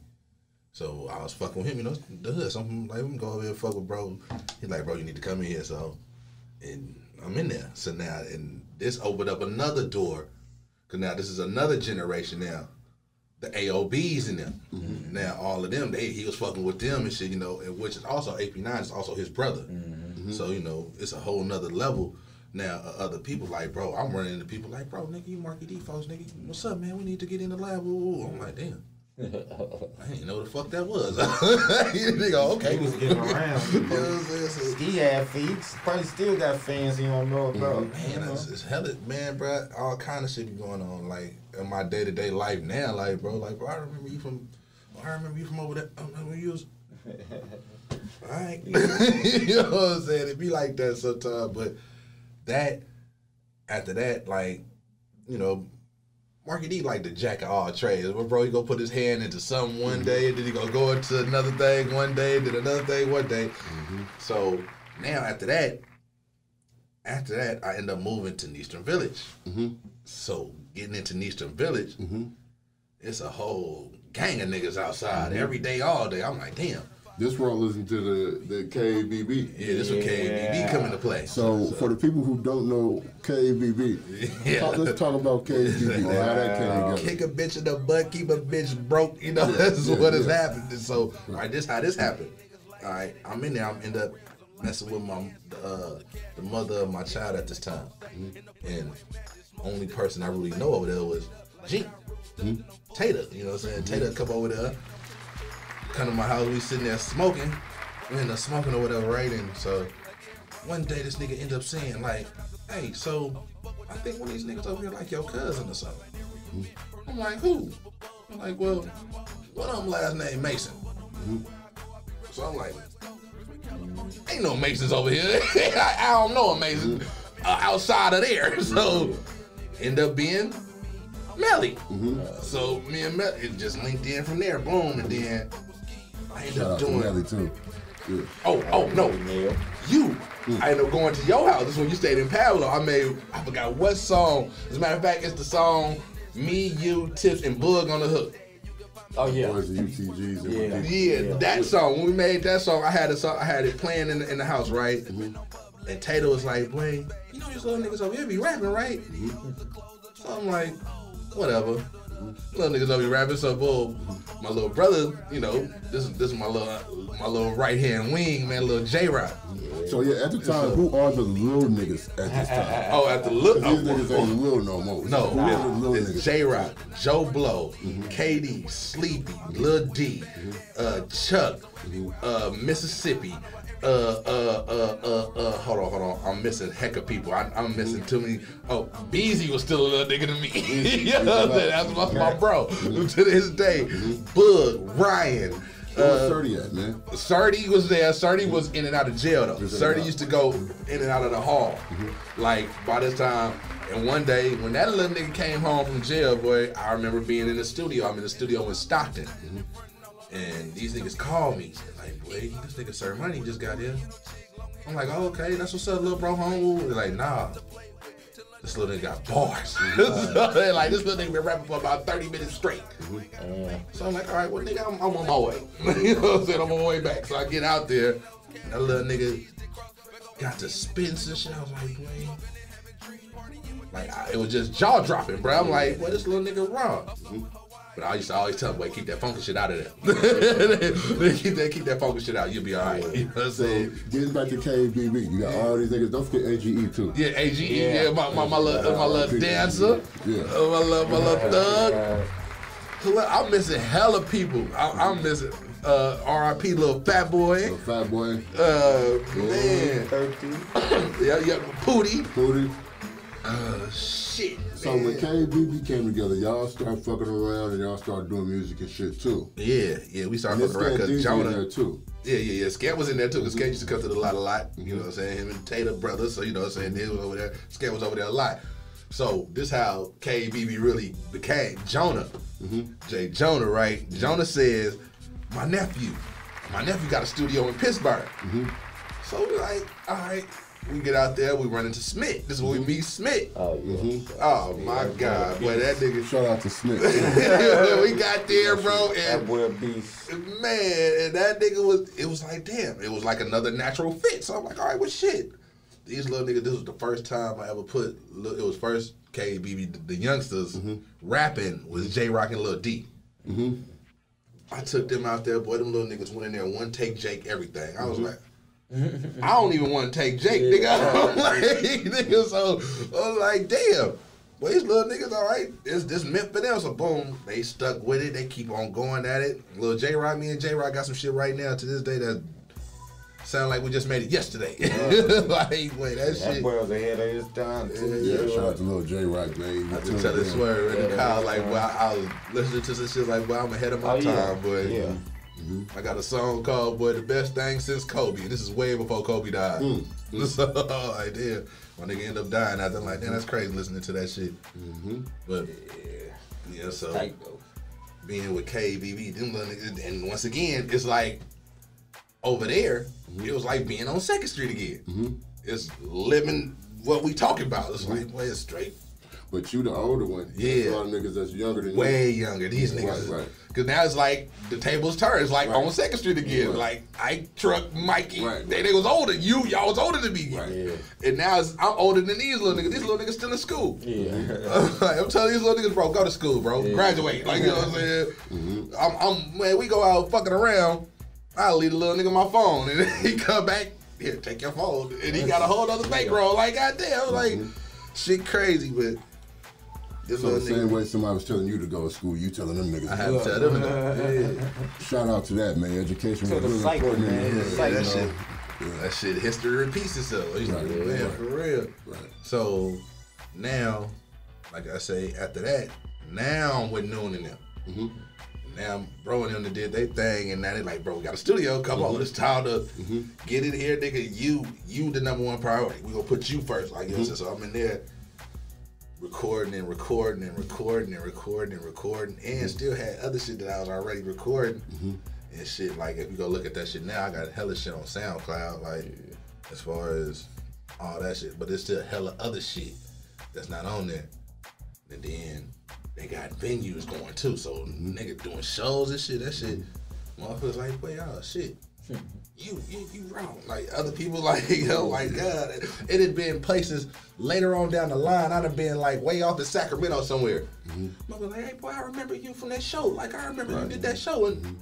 So I was fucking with him, the hood. So I'm like, let me go over here and fuck with bro. He's like, bro, you need to come in here. So, and I'm in there. So now, and this opened up another door. Because now this is another generation now. The AOBs in them. Mm-hmm. Now all of them, he was fucking with them and shit, and which is also AP9 is also his brother. Mm-hmm. So, it's a whole nother level. Now other people like, bro, I'm running into people like, bro, nigga, you Marky D folks, nigga, what's up, man? We need to get in the lab. Ooh. I'm like, damn. I didn't know what the fuck that was. Nigga, okay. He was getting around. Ski had feet. Probably still got fans he don't know about. Man, it's hella, man, bro. All kind of shit be going on, like in my day-to-day life now, like, bro, I remember you from over there. I remember you was. All right. You know what I'm saying? It be like that sometimes, but after that, like, Marky D like the jack of all trades. Well, bro, he gonna put his hand into something one day, then he gonna go into another thing one day, then another thing one day. So now after that, I end up moving to Eastern Village. So getting into Eastern Village, it's a whole gang of niggas outside every day, all day. I'm like, damn. This world listening to the KBB. Yeah, this is KBB come into play. So for the people who don't know KBB, let's talk about KBB. How that came together. Kick a bitch in the butt, keep a bitch broke. You know, that's what has happened. So, all right, this how this happened. All right, I'm in there. I end up messing with the mother of my child at this time, and only person I really know over there was G. Tater. You know what I'm saying? Tater come over there. Come to my house, we sitting there smoking. We end up smoking or whatever, right? And so one day this nigga end up saying like, hey, so I think one of these niggas over here like your cousin or something. I'm like, who? I'm like, well, one of them last name Mason. So I'm like, ain't no Masons over here. I don't know a Mason outside of there. So end up being Melly. So me and Melly, it just linked in from there, boom, and then I ended up doing. Melly too. Yeah. Oh no, you. I ended up going to your house. This is when you stayed in Pablo. I forgot what song. As a matter of fact, it's the song Me, You, Tips, and Bug on the Hook. Oh yeah. Boys and UTGs and Yeah, that song. When we made that song, I had it playing in the house, right? And Tato was like, boy, you know these little niggas over here be rapping, right? So I'm like, whatever. Little niggas over here rapping, so boom, my little brother, you know, this is my little right hand wing, man, little J-Rock. So yeah, at the time, who are the little niggas at this time? Oh, at the little, These niggas ain't little no more. No, who are the little it's niggas? J-Rock, Joe Blow, KD, Sleepy, Lil D, Chuck, Mississippi. Hold on. I'm missing heck of people. I'm missing too many. Oh, Beezy was still a little nigga to me. You know what I'm saying? That's my bro. To this day. Bug, Ryan. Where's Surdy at, man? Surdy was there. Surdy was in and out of jail though. Surdy used to go in and out of the hall. Like by this time. And one day, when that little nigga came home from jail, boy, I remember being in the studio. I'm in the studio in Stockton. And these niggas called me. Like, boy, this nigga Sir Money just got here. I'm like, oh, okay, that's what's up, little bro, home. They're like, nah. This little nigga got bars. So they're like, this little nigga been rapping for about 30 minutes straight. So I'm like, all right, well, nigga, I'm on my way. You know what I'm saying? I'm on my way back. So I get out there. And that little nigga got to spin some shit. I was like, boy. Like, it was just jaw dropping, bro. I'm like, well, this little nigga wrong. But I used to always tell him, boy, keep that funky shit out of there. keep that funky shit out. You'll be all right. You know what I'm saying? So, getting back to KBB, you got all these niggas. Don't forget AGE too. Yeah, AGE. Yeah, my little dancer. Yeah. My little thug. I'm missing hella people. I'm missing R.I.P. little fat boy. Little fat boy. Man. 13. Yeah. Pootie. Shit. So when KBB came together, y'all started fucking around and y'all started doing music and shit too. Yeah, we started fucking around because Jonah Jonah. there too. Yeah. Scat was in there too, because Scat used to come to the lot a lot. You know what I'm saying? Him and Tater brothers, so you know what I'm saying? They was over there. Scat was over there a lot. So this how KBB really became Jonah. Jay Jonah, right? Jonah says, my nephew got a studio in Pittsburgh. So we're like, all right. We get out there, we run into Smith. This is when we meet Smith. Oh, yeah. Oh, my God. Boy, that nigga. Shout out to Smith. We got there, bro. And that boy a beast. Man, and that nigga it was like, damn. It was like another natural fit. So I'm like, all right, well, shit. These little niggas, this was the first time I ever it was first KBB, the youngsters, rapping with J-Rock and Lil D. I took them out there, boy, them little niggas went in there, one take Jake, everything. I was like, I don't even want to take Jake, nigga. I'm like, nigga, so I was like, damn. Well, these little niggas, all right, this meant for them. So boom, they stuck with it. They keep on going at it. Little J-Rock, me and J-Rock got some shit right now to this day that sound like we just made it yesterday. Like, wait, that shit. That boy was ahead of his time. Yeah, shout out to little J-Rock, man. I just tell this Swerve in the car, like, well, I was listening to some shit like, well, I'm ahead of my time, but I got a song called "Boy, the Best Thing Since Kobe." This is way before Kobe died. So like, damn, my nigga ended up dying. I was like, damn, that's crazy listening to that shit. But yeah, so being with KBB, them little niggas, and once again, it's like over there, it was like being on 2nd Street again. It's living what we talking about. It's like, boy, it's straight. But you the older one. Yeah. A lot of niggas that's younger than you. Way younger. These niggas. Right. Because now it's like the tables turn. It's like on 2nd Street again. Like Ike, Truck, Mikey. They was older. Y'all was older than me. And now I'm older than these little niggas. These little niggas still in school. I'm telling these little niggas, bro, go to school, bro. Graduate. Like, you know what I'm saying? Man, we go out fucking around. I'll leave the little nigga my phone. And then he come back, here, take your phone. And he got a whole other bankroll. Like, goddamn. Like, shit crazy, but. So the same way somebody was telling you to go to school, you telling them niggas. I have to tell them that. Shout out to that, man. Education was really cycle, important. man. That shit, history repeats itself. Man, for real. So now, like I say, after that, now I'm with Noon and them. Now, bro and them did their thing, and now they like, bro, we got a studio. Come on, it's time to get it here, nigga. You the number one priority. We gonna put you first. Like, you know, so I'm in there. Recording, and still had other shit that I was already recording and shit. Like, if you go look at that shit now, I got hella shit on SoundCloud, like as far as all that shit. But there's still hella other shit that's not on there. And then they got venues going too, so nigga doing shows and shit. That shit, motherfuckers like, wait, oh shit. You wrong. Like, other people, like, oh my God. It had been places later on down the line. I'd have been like way off in Sacramento somewhere. Mother like, hey boy, I remember you from that show. Like, I remember you did that show. And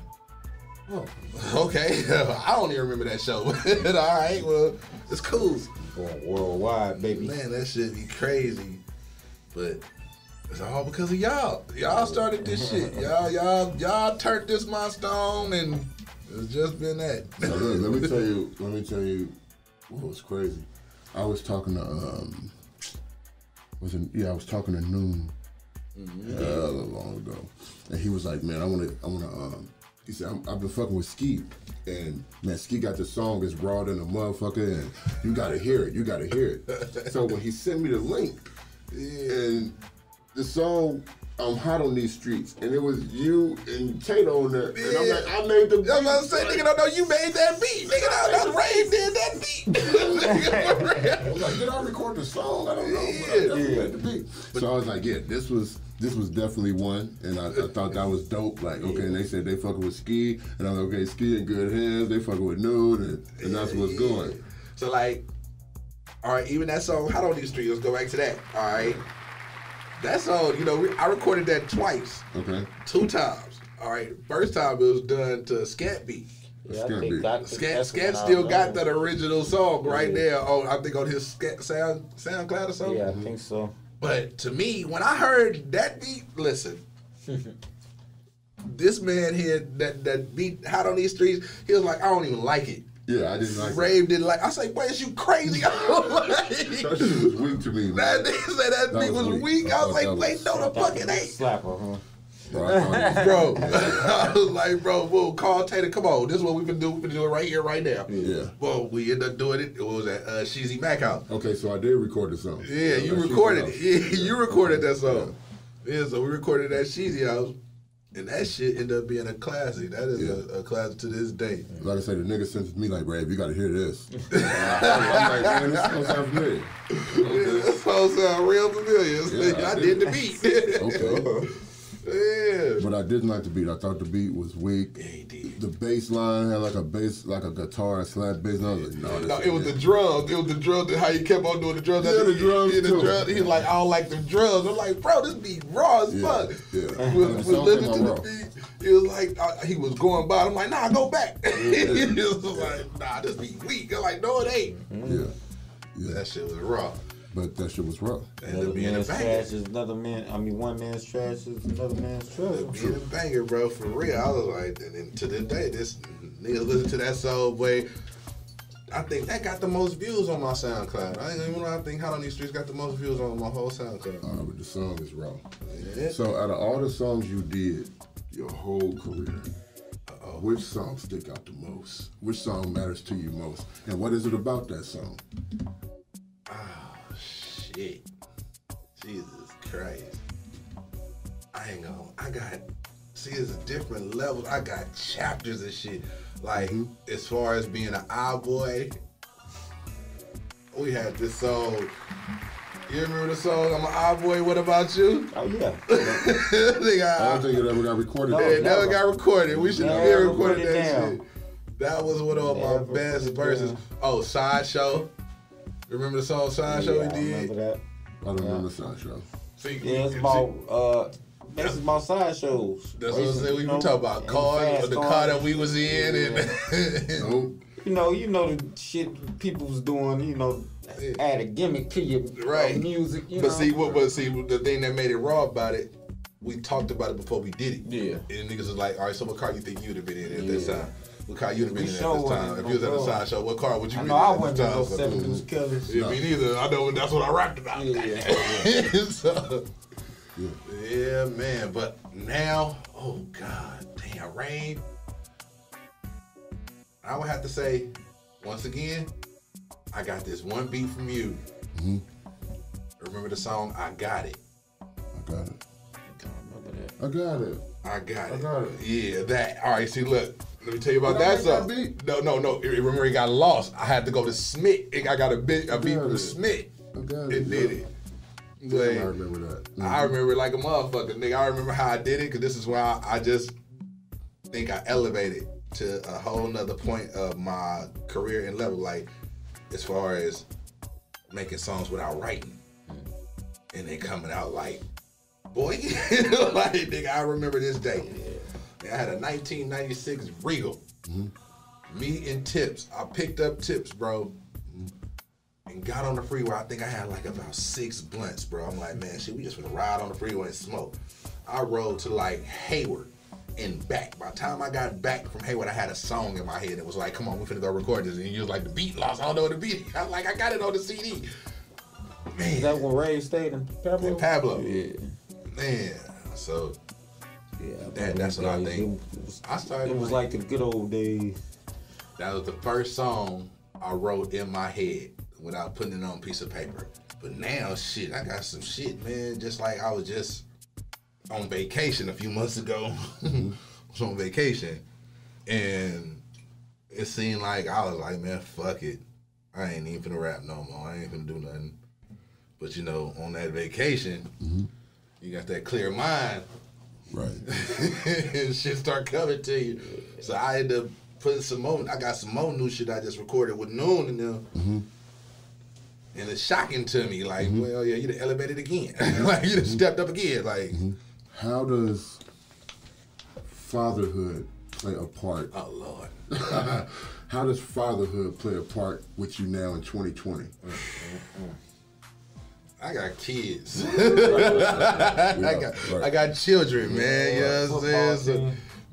oh, okay. I don't even remember that show. All right, well, it's cool. Going worldwide, baby. Man, that shit be crazy. But it's all because of y'all. Y'all started this shit. Y'all turned this milestone, and it's just been that. So look, let me tell you what was crazy. I was talking to I was talking to Noon a little long ago, and he was like, man, I wanna he said, I've been fucking with Ski, and man, Ski got this song, it's raw than a motherfucker, and you gotta hear it. So when he sent me the link, and the song, I'm hot on these streets, and it was you and Tato on there, and I'm like, I made the beat. I was about to say, nigga, no, you made that beat. Nigga, that's Ray did that beat. I was like, did I record the song? I don't know, but I definitely made the beat. So I was like, yeah, this was definitely one, and I thought that was dope. Like, okay, and they said they fucking with Ski, and I was like, okay, Ski in good hands, they fucking with Nude, and that's what's going. So like, all right, even that song, Hot on These Streets, let's go back to that, all right? That song, you know, I recorded that twice. Okay. 2 times. All right. First time it was done to Scat Beat. Scat still got that original song right there on, I think, on his SoundCloud or something. Yeah, I think so. But to me, when I heard that beat, listen, this man here, that beat Hot on These Streets, he was like, I don't even like it. Yeah, I didn't like it. Rave didn't like it. I was like, boy, is you crazy? That shit was weak to me, man. That nigga said that beat was weak. I was like, wait, no, the fuck it ain't. Slapper, huh? Bro, I was like, bro, we'll call Tater. Come on, this is what we've been doing. We've been doing right here, right now. Yeah. Well, we ended up doing it. It was at Sheezy Mac house. Okay, so I did record the song. Yeah, you recorded it. Yeah, you recorded that song. Yeah, so we recorded that Sheezy house. And that shit ended up being a classic. That is a classic to this day. Like I said, the nigga sent it to me like, Brave, you gotta hear this. I'm like, man, this song sound familiar. This song sound real familiar. Yeah, I did the beat. Okay. Yeah. But I didn't like the beat. I thought the beat was weak. Yeah, he did. The bass line had like a guitar slap bass. And I was like, no, it was the drums. It was the drums. How he kept on doing the drums. Yeah, the drums too. He like, I don't like the drums. I'm like, bro, this beat raw as fuck. Yeah. We listened to the beat. He was like, he was going by. I'm like, nah, go back. He was like, nah, this beat weak. I'm like, no, it ain't. Yeah. That shit was raw. But that shit was rough. Another man's trash is another man. I mean, one man's trash is another man's trash. Being a banger, bro, for real. I was like, and to this day, this nigga listen to that song, boy. I think that got the most views on my SoundCloud. I think Hot on These Streets got the most views on my whole SoundCloud. But the song is raw. Yeah. So out of all the songs you did, your whole career, Which song stick out the most? Which song matters to you most? And what is it about that song? Oh, shit. Jesus Christ. I ain't gonna, it's a different level. I got chapters of shit. Like, as far as being an boy, we had this song. You remember the song, I'm an boy, what about you? Oh, yeah. I don't think it ever got recorded. No, it never got recorded. We should have recorded that down. shit. That was one of my best verses. Oh, Sideshow. Remember the song Sideshow we did? I remember that. I don't remember Sideshow. See, Yeah, it's about This is about sideshows. That's what I'm saying. We were talking about cars, the car that we was in, and you know the shit people was doing. Add a gimmick to your music. But see, the thing that made it raw about it, we talked about it before we did it. Yeah. And niggas was like, all right, so what car you think you'd have been in at this time? What car you'd have been in at this time? If you was at a sideshow, what car would you be in I at went this to time? those 70s colors. Yeah, me neither. I know that's what I rapped about. Yeah, man. But now, oh God, damn, Rain. I would have to say, once again, I got this one beat from you. Mm-hmm. Remember the song, I Got It. I got it. I got it. I got it. Yeah, that. All right, see, look. Let me tell you about that song. No. Remember, it got lost. I had to go to Smith. I got a beat from Smith. It did it. Like, I remember that. Mm-hmm. I remember it like a motherfucker, nigga. I remember how I did it, because this is why I just think I elevated to a whole nother point of my career and level. Like, as far as making songs without writing. And they coming out like, boy, like, nigga, I remember this day. I had a 1996 Regal. Mm-hmm. Me and Tips. I picked up Tips, bro. And got on the freeway. I think I had like about 6 blunts, bro. I'm like, man, shit, we just gonna ride on the freeway and smoke. I rode to like Hayward and back. By the time I got back from Hayward, I had a song in my head. It was like, come on, we finna go record this. And you was like, the beat lost. I don't know what the beat is. I'm like, I got it on the CD. Man. Is that when Ray stayed in Pablo? In Pablo. Yeah. Man. So, yeah, that's what I think. It was like the good old days. That was the first song I wrote in my head without putting it on a piece of paper. But now, shit, I got some shit, man. Just like I was just on vacation a few months ago. I was on vacation. And it seemed like I was like, man, fuck it. I ain't even finna rap no more. I ain't finna do nothing. But, on that vacation, you got that clear mind. Right. And shit start coming to you. So I had to put some more. I got some more new shit I just recorded with Noon and them. Mm-hmm. And it's shocking to me. Like, well, yeah, you done elevated again. Like, you done stepped up again. Like, how does fatherhood play a part? Oh, Lord. How does fatherhood play a part with you now in 2020? I got kids. I got children, man. You know what I'm saying? So,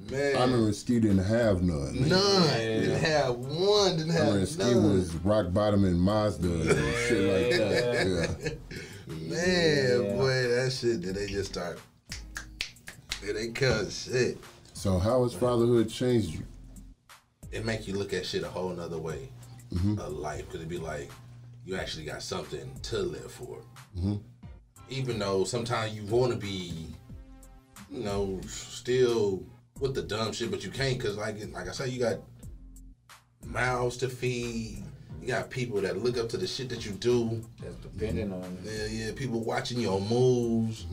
man. I remember Ski didn't have none. Didn't have one. Didn't have none. Ski was rock bottom in Mazda and shit like that. Man, boy, that shit, did they just start, they cut shit. So how has fatherhood changed you? It make you look at shit a whole nother way of life. Because it be like, you actually got something to live for. Even though sometimes you want to be, still with the dumb shit, but you can't, because like I said, you got mouths to feed. You got people that look up to the shit that you do. That's dependent on you. Yeah, people watching your moves.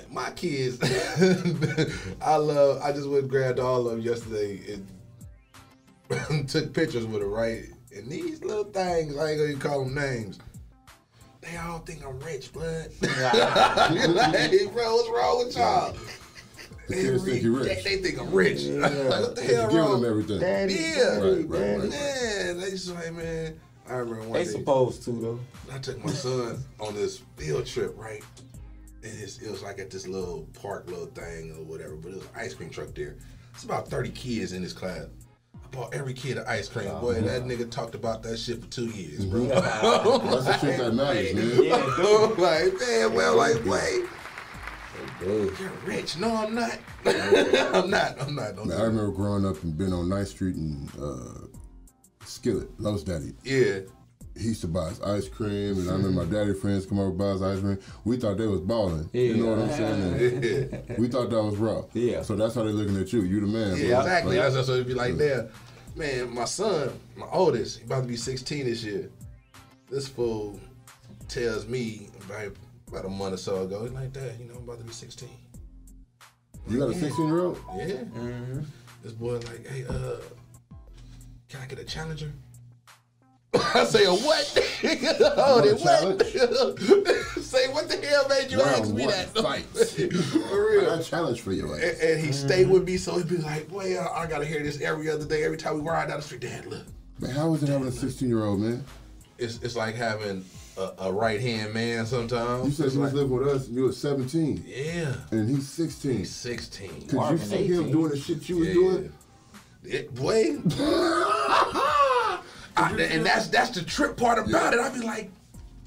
My kids, I just went and grabbed all of them yesterday and took pictures with her, right? And these little things, I ain't gonna call them names, they all think I'm rich, blood. Like, bro, what's wrong with y'all? The kids think you're rich. They think I'm rich. Yeah. Like, what the hell you wrong? Give them everything. Daddy, right. Man, they just like, man. I remember one day. They supposed to, though. I took my son on this field trip, right? And it was like at this little park, little thing or whatever, but it was an ice cream truck there. It's about 30 kids in this class. I bought every kid an ice cream. Boy, that nigga talked about that shit for 2 years, bro. That's the shit that matters, man. Yeah, like, man, well, like, wait. Dude. You're rich. No, I'm not. I'm not. Don't Man, I remember growing up and being on 9th Street and Skillet, Lowe's Daddy. Yeah. He used to buy us ice cream, and I remember my daddy friends come over and buy us ice cream. We thought they was balling. Yeah. You know what I'm saying? And we thought that was raw. Yeah. So that's how they looking at you. You the man. Yeah, bro. exactly. That's what it'd be like there. Man, my son, my oldest, he about to be 16 this year. This fool tells me about a month or so ago, he's like, Dad, I'm about to be 16. You got a 16-year-old? Yeah. Mm-hmm. This boy like, hey, can I get a challenger? I say, a what? Hold it, what? Say, what the hell made you ask me that? Fights. For real. I got a challenge for you. And he stayed with me, so he'd be like, boy, I gotta hear this every other day, every time we ride down the street. Dad, look. Man, how is it having a 16-year-old, man? It's like having a right-hand man sometimes. You said you was living with us and you were 17. Yeah. And he's 16. He's 16. Could you see him doing the shit you was doing? Boy. And that's the trip part about it. I be like,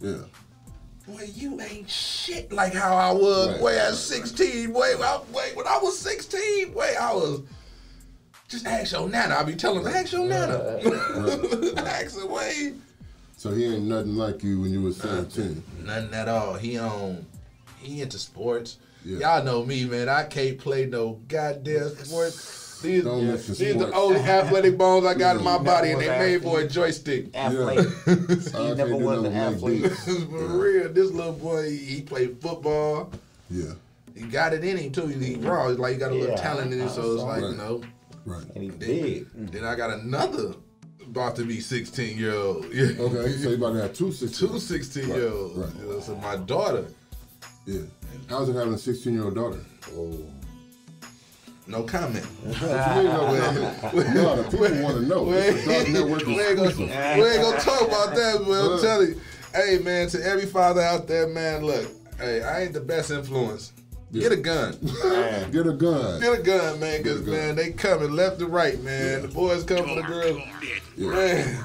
yeah. Boy, you ain't shit like how I was, boy, at 16. Boy, when I was 16, boy, I was. Just ask your nana. I be telling him, ask your nana. Ask her, boy. So he ain't nothing like you when you was 17. Nothing at all. He into sports. Yeah. Y'all know me, man. I can't play no goddamn sports. These the only athletic bones I got in my body, and they made for a joystick. Athlete. He never was an athlete. For real, this little boy, he played football. Yeah. He got it in him too. He raw. He's like he got a little talent in him, so it's like Right. And he big. Then I got another about to be 16-year-old. Yeah. Okay, so you about to have two 16-year-olds. Right. So my daughter. Yeah. How's it having a 16-year-old daughter? Oh. No comment. No, the people want to know. We ain't gonna talk about that, but I'm telling you. Hey, man, to every father out there, man, look. Hey, I ain't the best influence. Yeah. Get a gun. Get a gun. Get a gun, man, because, man, they coming left and right, man. Yeah. The boys come for the girls. Yeah. Man.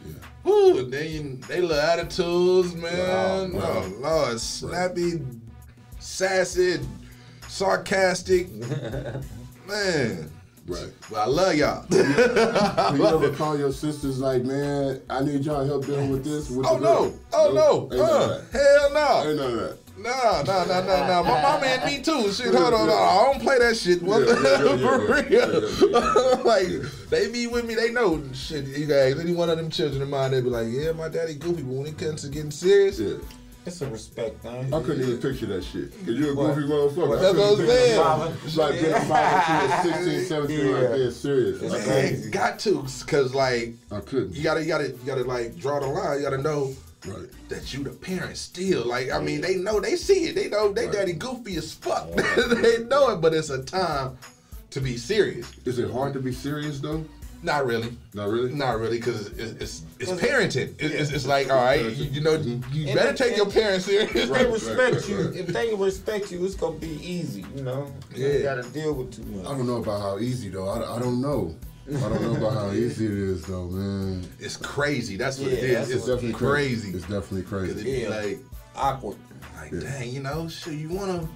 Yeah. Woo, and then they little attitudes, man. Oh, Lord. Snappy, sassy, sarcastic. Man. Right. But I love y'all. You ever call your sisters like, man, I need y'all help dealing with this? Oh, no. Oh, no. Hell no. Ain't none of that. No. My mama and me too. Shit, hold on. I don't play that shit. For real. Like, they be with me, they know shit. You guys, any one of them children of mine, they be like, yeah, my daddy goofy, but when it comes to getting serious, it's a respect thing. I couldn't even picture that shit. Cause you're a goofy motherfucker. That's what I'm saying. It's like being a father to a 16, 17, like being serious. Man, got to, cause like, I couldn't. You gotta like draw the line. You gotta know. Right. That you the parent still. Like, I mean, they know, they see it. They know they daddy goofy as fuck. They know it, but it's a time to be serious. Is it hard to be serious though? Not really. Not really? Not really, because it's parenting. It's like, all right, you better take your parents serious. If they respect you, if they respect you, it's going to be easy, You got to deal with too much. I don't know about how easy though. I don't know. I don't know about how easy it is though, man. It's crazy. That's what it is. It's definitely crazy. It's definitely crazy. It'd be like awkward. Like, dang, sure, you want to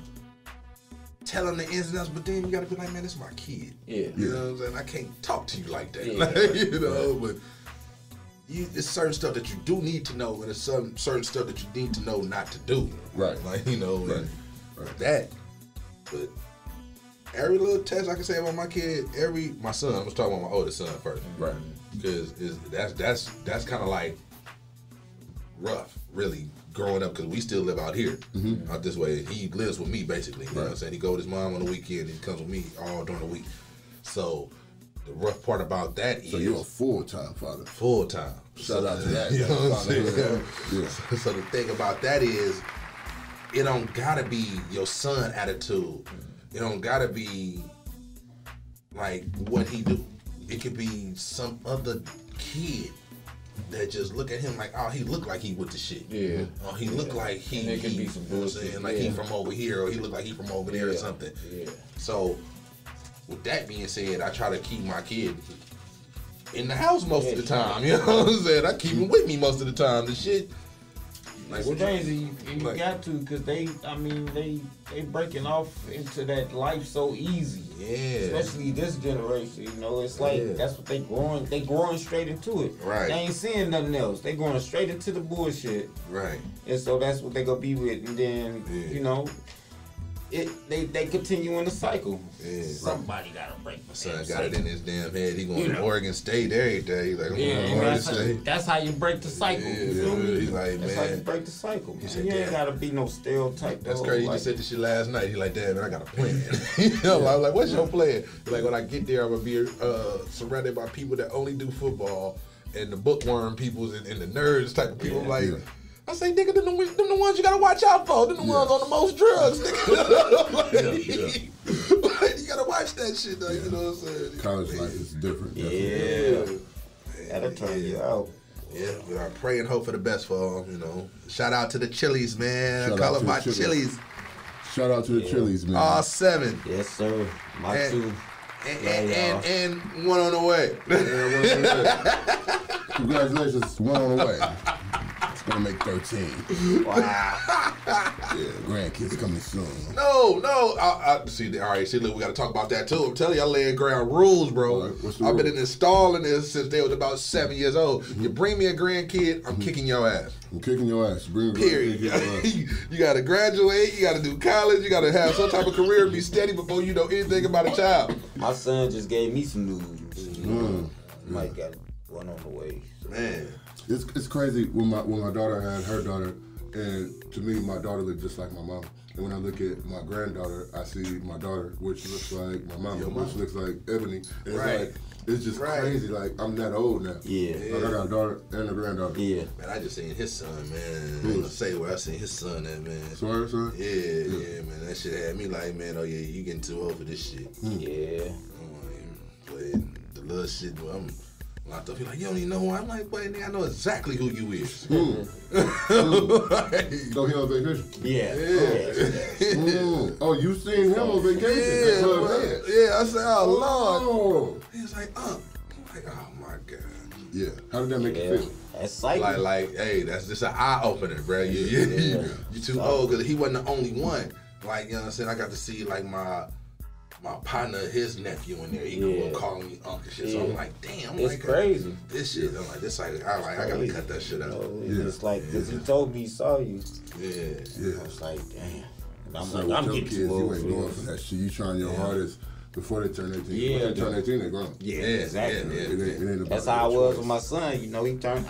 tell them the ins and outs, but then you got to be like, man, this is my kid. Yeah. You know what I'm saying? I can't talk to you like that. Like, but it's certain stuff that you do need to know, and it's certain stuff that you need to know not to do. Right. Like, that. But every little test I can say about my kid, my son, I was talking about my oldest son first. Right. Because that's kind of like rough, really, growing up, because we still live out here, out this way. He lives with me, basically. You know what I'm saying? He go with his mom on the weekend, and he comes with me all during the week. So the rough part about that is... So you're a full-time father. Full-time. Shout out to that. You know what I'm saying? Yeah. So the thing about that is, it don't gotta be your son attitude. It don't gotta be like what he do. It could be some other kid that just look at him like, oh, he look like he with the shit. Yeah. Oh, he look like he. And it can be some bullshit. Like he from over here, or he look like he from over there, or something. Yeah. So, with that being said, I try to keep my kid in the house most of the time. You know what I'm saying? I keep him with me most of the time. The shit, Like, it's crazy, and you got to, because they breaking off into that life so easy. Yeah. Especially this generation, you know, it's like that's what they growing straight into it. Right. They ain't seeing nothing else. They going straight into the bullshit. Right. And so that's what they gonna be with, and then you know, they continue in the cycle. Yeah. Somebody gotta break. My son got it in his damn head. He going to Oregon State every day. He's like, I'm going to Oregon State. That's how you break the cycle. You feel me? He's like, that's man. how you break the cycle. He said, you ain't gotta be no stereotype. That's crazy. He just said this shit last night. He's like, Dad, man, I got a plan. You know, I was like, what's your plan? He's like, when I get there, I'm gonna be surrounded by people that only do football and the bookworm peoples and the nerds type of people. Like. I say, nigga, them the ones you gotta watch out for. Them the ones on the most drugs, nigga. Like, you gotta watch that shit, though. You know what I'm saying? College life is different. That'll turn you out. Yeah, we are pray and hope for the best for them, you know. Shout out to the Chili's, man. Shout Call out up to my the Chili's. Chili's. Shout out to the Chili's, man. All 7. Yes, sir. My two. And one on the way. Congratulations, one on the way. It's gonna make 13. Wow. Yeah, grandkids coming soon. No. I see. All right, see, look, we got to talk about that too. I'm telling you, I laying ground rules, bro. I've been installing this since they was about 7 years old. You bring me a grandkid, I'm kicking your ass. I'm kicking your ass. Period. You got to graduate. You got to do college. You got to have some type of career, be steady before you know anything about a child. My son just gave me some news. Might got one on the way. Man, it's crazy when my daughter had her daughter, and to me, my daughter looked just like my mom. And when I look at my granddaughter, I see my daughter, which looks like my mama, which looks like Ebony. And right. It's just crazy. Like, I'm that old now. Yeah. Like, I got a daughter and a granddaughter. Yeah. Man, I just seen his son, man. I'm gonna say where I seen his son at, man. Swerve, son? Yeah, man. That shit had me like, man, oh yeah, you getting too old for this shit. Yeah. Playing the little shit where I'm locked up. He's like, you don't even know who I'm like, boy, nigga, I know exactly who you is. So he on vacation? Yeah. Oh, you seen him on vacation? Yeah, I said, oh, Lord. He was like, I'm like, oh, my God. Yeah. How did that make you feel? That's psychic. Like, hey, that's just an eye-opener, bro. You too old, because he wasn't the only one. Like, you know what I'm saying? I got to see, like, my partner, his nephew in there, he grew up calling me uncle shit. So I'm like, damn, it's like, crazy. This shit, I'm like, this like, I gotta cut that shit out. It's like, because he told me he saw you. Yeah. I was like, damn. I'm getting too old. You ain't going for that shit. You trying your hardest before they turn 18. Yeah. When they turn 18, they're grown. Yeah, exactly. It ain't about that's how I was with my son. You know, he turned.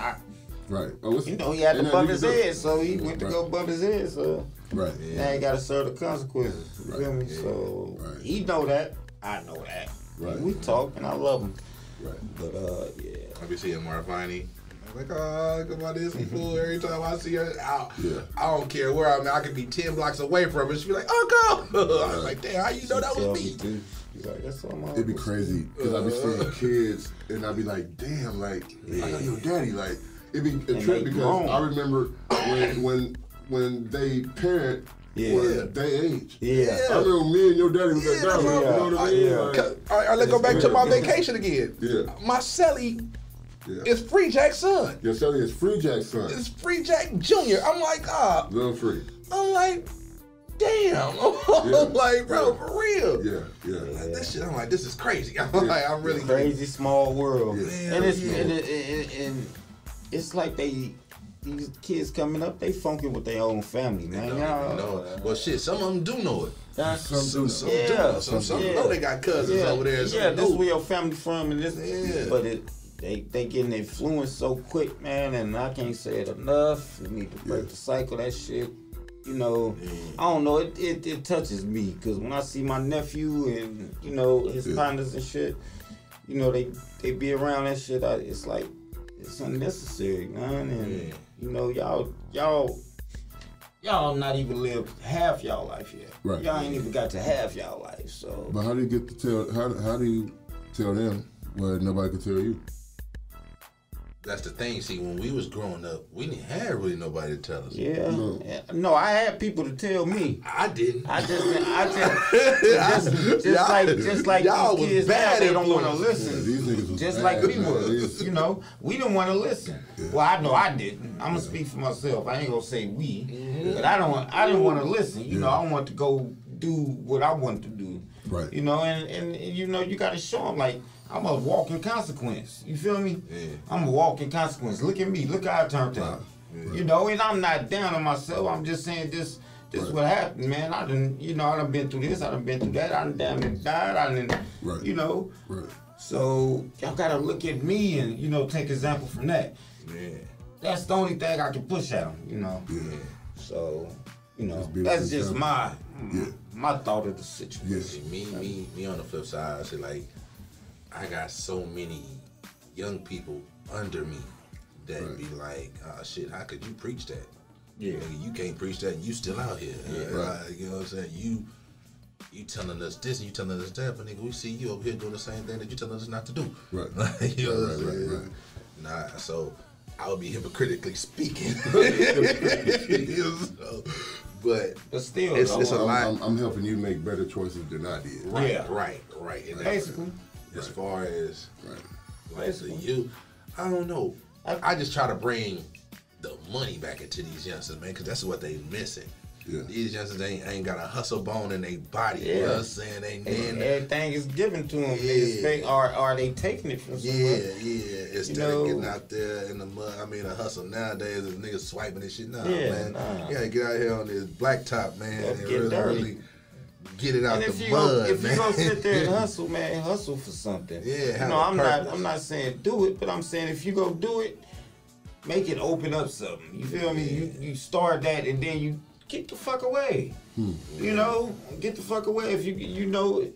Right. Oh, you know, he had to bump his head, so he went to go bump his head. So right. Now he got to serve the consequences. You feel me? So he know that. I know that. Right. We talk, and I love him. Right. But yeah. I be seeing Marvani. I'm like, oh, look at this fool. Every time I see her, I don't care where I'm at. I could be 10 blocks away from her. She be like, Uncle. I'm like, damn, how you know that was me? Like, that's it'd be crazy because I be seeing kids and I be like, damn, like I know your daddy. Like it'd be a trip because I remember when they parent. Yeah, they age. Yeah, I remember me and your daddy was like that. You know what I mean? All right, let's go back to my vacation again. Yeah, my Celly is Free Jack's son. Your Celly is Free Jack's son. It's Free Jack Jr. I'm like, Little Free. I'm like, damn. I'm like, bro, for real. Yeah. Like, this shit, I'm like, this is crazy. I'm like, I'm really crazy small world. Yeah. And it's like these kids coming up, they funking with their own family, man. Well, shit, some of them do know it. Some know they got cousins over there. Yeah, this is where your family from, and this. But they getting influenced so quick, man, and I can't say it enough. You need to break the cycle. That shit, you know. I don't know. It touches me because when I see my nephew and his partners and shit, they be around that shit. It's like it's unnecessary, man, and. Y'all not even lived half y'all life yet. Right. Y'all ain't even got to half y'all life. So. But how do you get to tell? How do you tell them what nobody could tell you? That's the thing. See, when we was growing up, we didn't have really nobody to tell us. Yeah. No, I had people to tell me. I didn't. Just like y'all these kids bad now, they don't want to listen. Yeah, these niggas just bad, like we man. was. You know, we didn't want to listen. Yeah. Well, I know I didn't. I'm gonna speak for myself. I ain't gonna say we, but I didn't want to listen. You know, I want to go do what I want to do. Right. You know, and you know, you gotta show them like I'm a walking consequence. You feel me? Yeah. I'm a walking consequence. Look at me. Look how I turned out. Right. You know, and I'm not down on myself. I'm just saying this is what happened, man. I done been through this. I done been through that. I done damn it died. I done, you know. Right. So y'all gotta look at me and, you know, take example from that. Yeah. That's the only thing I can push at them, you know. Yeah. So, you know, that's just my thought of the situation. Yes. Me on the flip side, I say like, I got so many young people under me that be like, oh shit, how could you preach that? Yeah. Nigga, you can't preach that and you still out here. Yeah. You know what I'm saying? You telling us this and you telling us that, but nigga, we see you over here doing the same thing that you telling us not to do. Right. You know what I'm saying? Right. Nah, so I would be hypocritically speaking. But still, it's a lot. I'm helping you make better choices than I did. Right, yeah. right. And basically. As far as you, I don't know. I just try to bring the money back into these youngsters, man, because that's what they missing. Yeah. These youngsters ain't got a hustle bone in their body. Yeah. You know what I'm saying? Everything is given to them. Yeah. Are they taking it from somewhere? Yeah. Instead of getting out there in the mud, I mean, a hustle nowadays is niggas swiping and shit. Nah, man. You gotta get out here on this blacktop, man, and really get it out the mud, if you gonna sit there and hustle, man, hustle for something. Yeah, you know, I'm not saying do it, but I'm saying if you go do it, make it open up something. You feel me? You start that and then you get the fuck away. You know, get the fuck away. If you know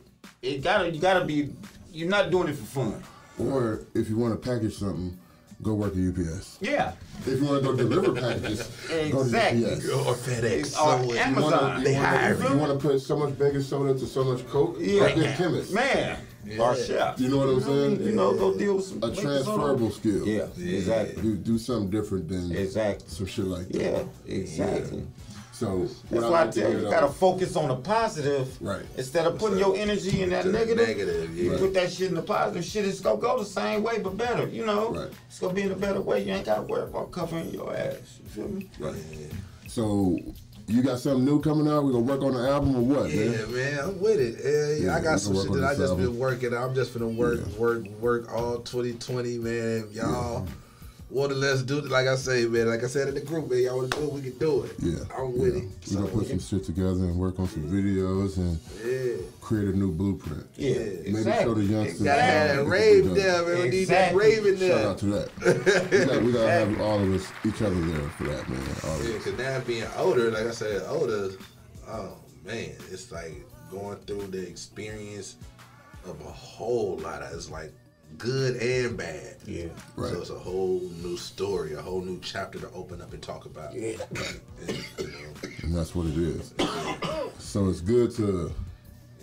you gotta be. You're not doing it for fun. Or if you want to package something, go work at UPS. Yeah. If you want to go deliver packages, go to UPS. Or FedEx. Or Amazon. If you want to put so much baking soda to so much Coke, go get chemist. Man. Or chef. You know what I'm saying? You know, go deal with some a transferable skill. Yeah, exactly. Do something different than some shit like that. Yeah, exactly. Yeah. So that's why I tell you gotta focus on the positive, right? Instead of putting your energy in that negative. You put that shit in the positive. Shit is gonna go the same way but better. You know, it's gonna be in a better way. You ain't gotta worry about covering your ass. You feel me? Right. So you got something new coming out? We gonna work on the album or what? Yeah, man, I'm with it. I got some shit that I just been working. I'm just finna work all 2020, man. Y'all. Let's do it. Like I say, man. Like I said in the group, man. Y'all want to do it, we can do it. Yeah, I'm with it. We gonna put some shit together and work on some videos and create a new blueprint. Yeah, maybe show the youngsters. Gotta have that rave there, man. We need that rave in there. Shout out to that. we gotta have all of us, each other there for that, man. Because now being older, like I said, oh man, it's like going through the experience of a whole lot of. It's like good and bad. Yeah. Right. So it's a whole new story, a whole new chapter to open up and talk about. Yeah. And that's what it is. So it's good to.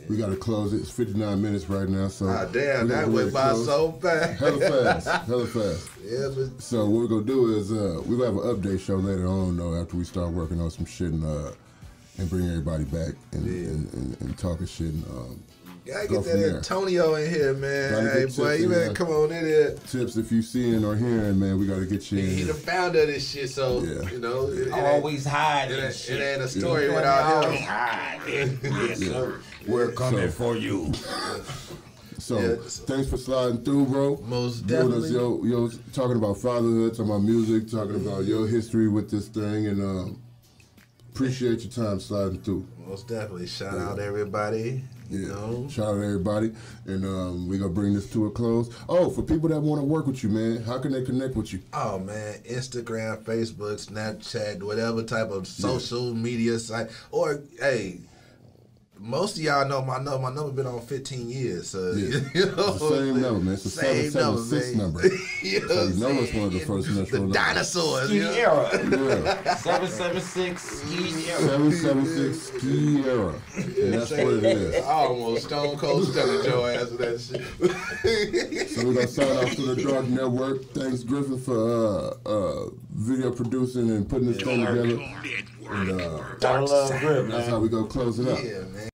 We got to close it. It's 59 minutes right now. So damn, that went by so fast. Hella fast. Yeah, but so what we're gonna do is we're gonna have an update show later on though after we start working on some shit and bring everybody back and talking shit and gotta get that Antonio in here, man. Hey, boy, you better come on in here. Tips if you seeing or hearing, man, we gotta get you in. He the founder of this shit, so, you know. Always hide it. It ain't a story without him. Yes, sir. We're coming for you. So, thanks for sliding through, bro. Most definitely. Yo, talking about fatherhood, talking about music, talking about your history with this thing, and appreciate your time sliding through. Most definitely. Shout out everybody. Yeah, shout out to everybody, and we're gonna bring this to a close. Oh, for people that want to work with you, man, how can they connect with you? Oh man, Instagram, Facebook, Snapchat, whatever type of social media site, or hey. Most of y'all know my number. My number been on 15 years, so you know. It's the same number, man. It's a 776 number. You know, so you know it's one of the first national the dinosaurs. Ski era. 776 ski era. 776 ski era. And that's what it is. I almost stone cold stunning your ass with that shit. So we're gonna sign off to the Dark Network. Thanks, Griffin, for video producing and putting this thing together. And gotta love Griff, man. That's how we gonna close it up. Yeah, man.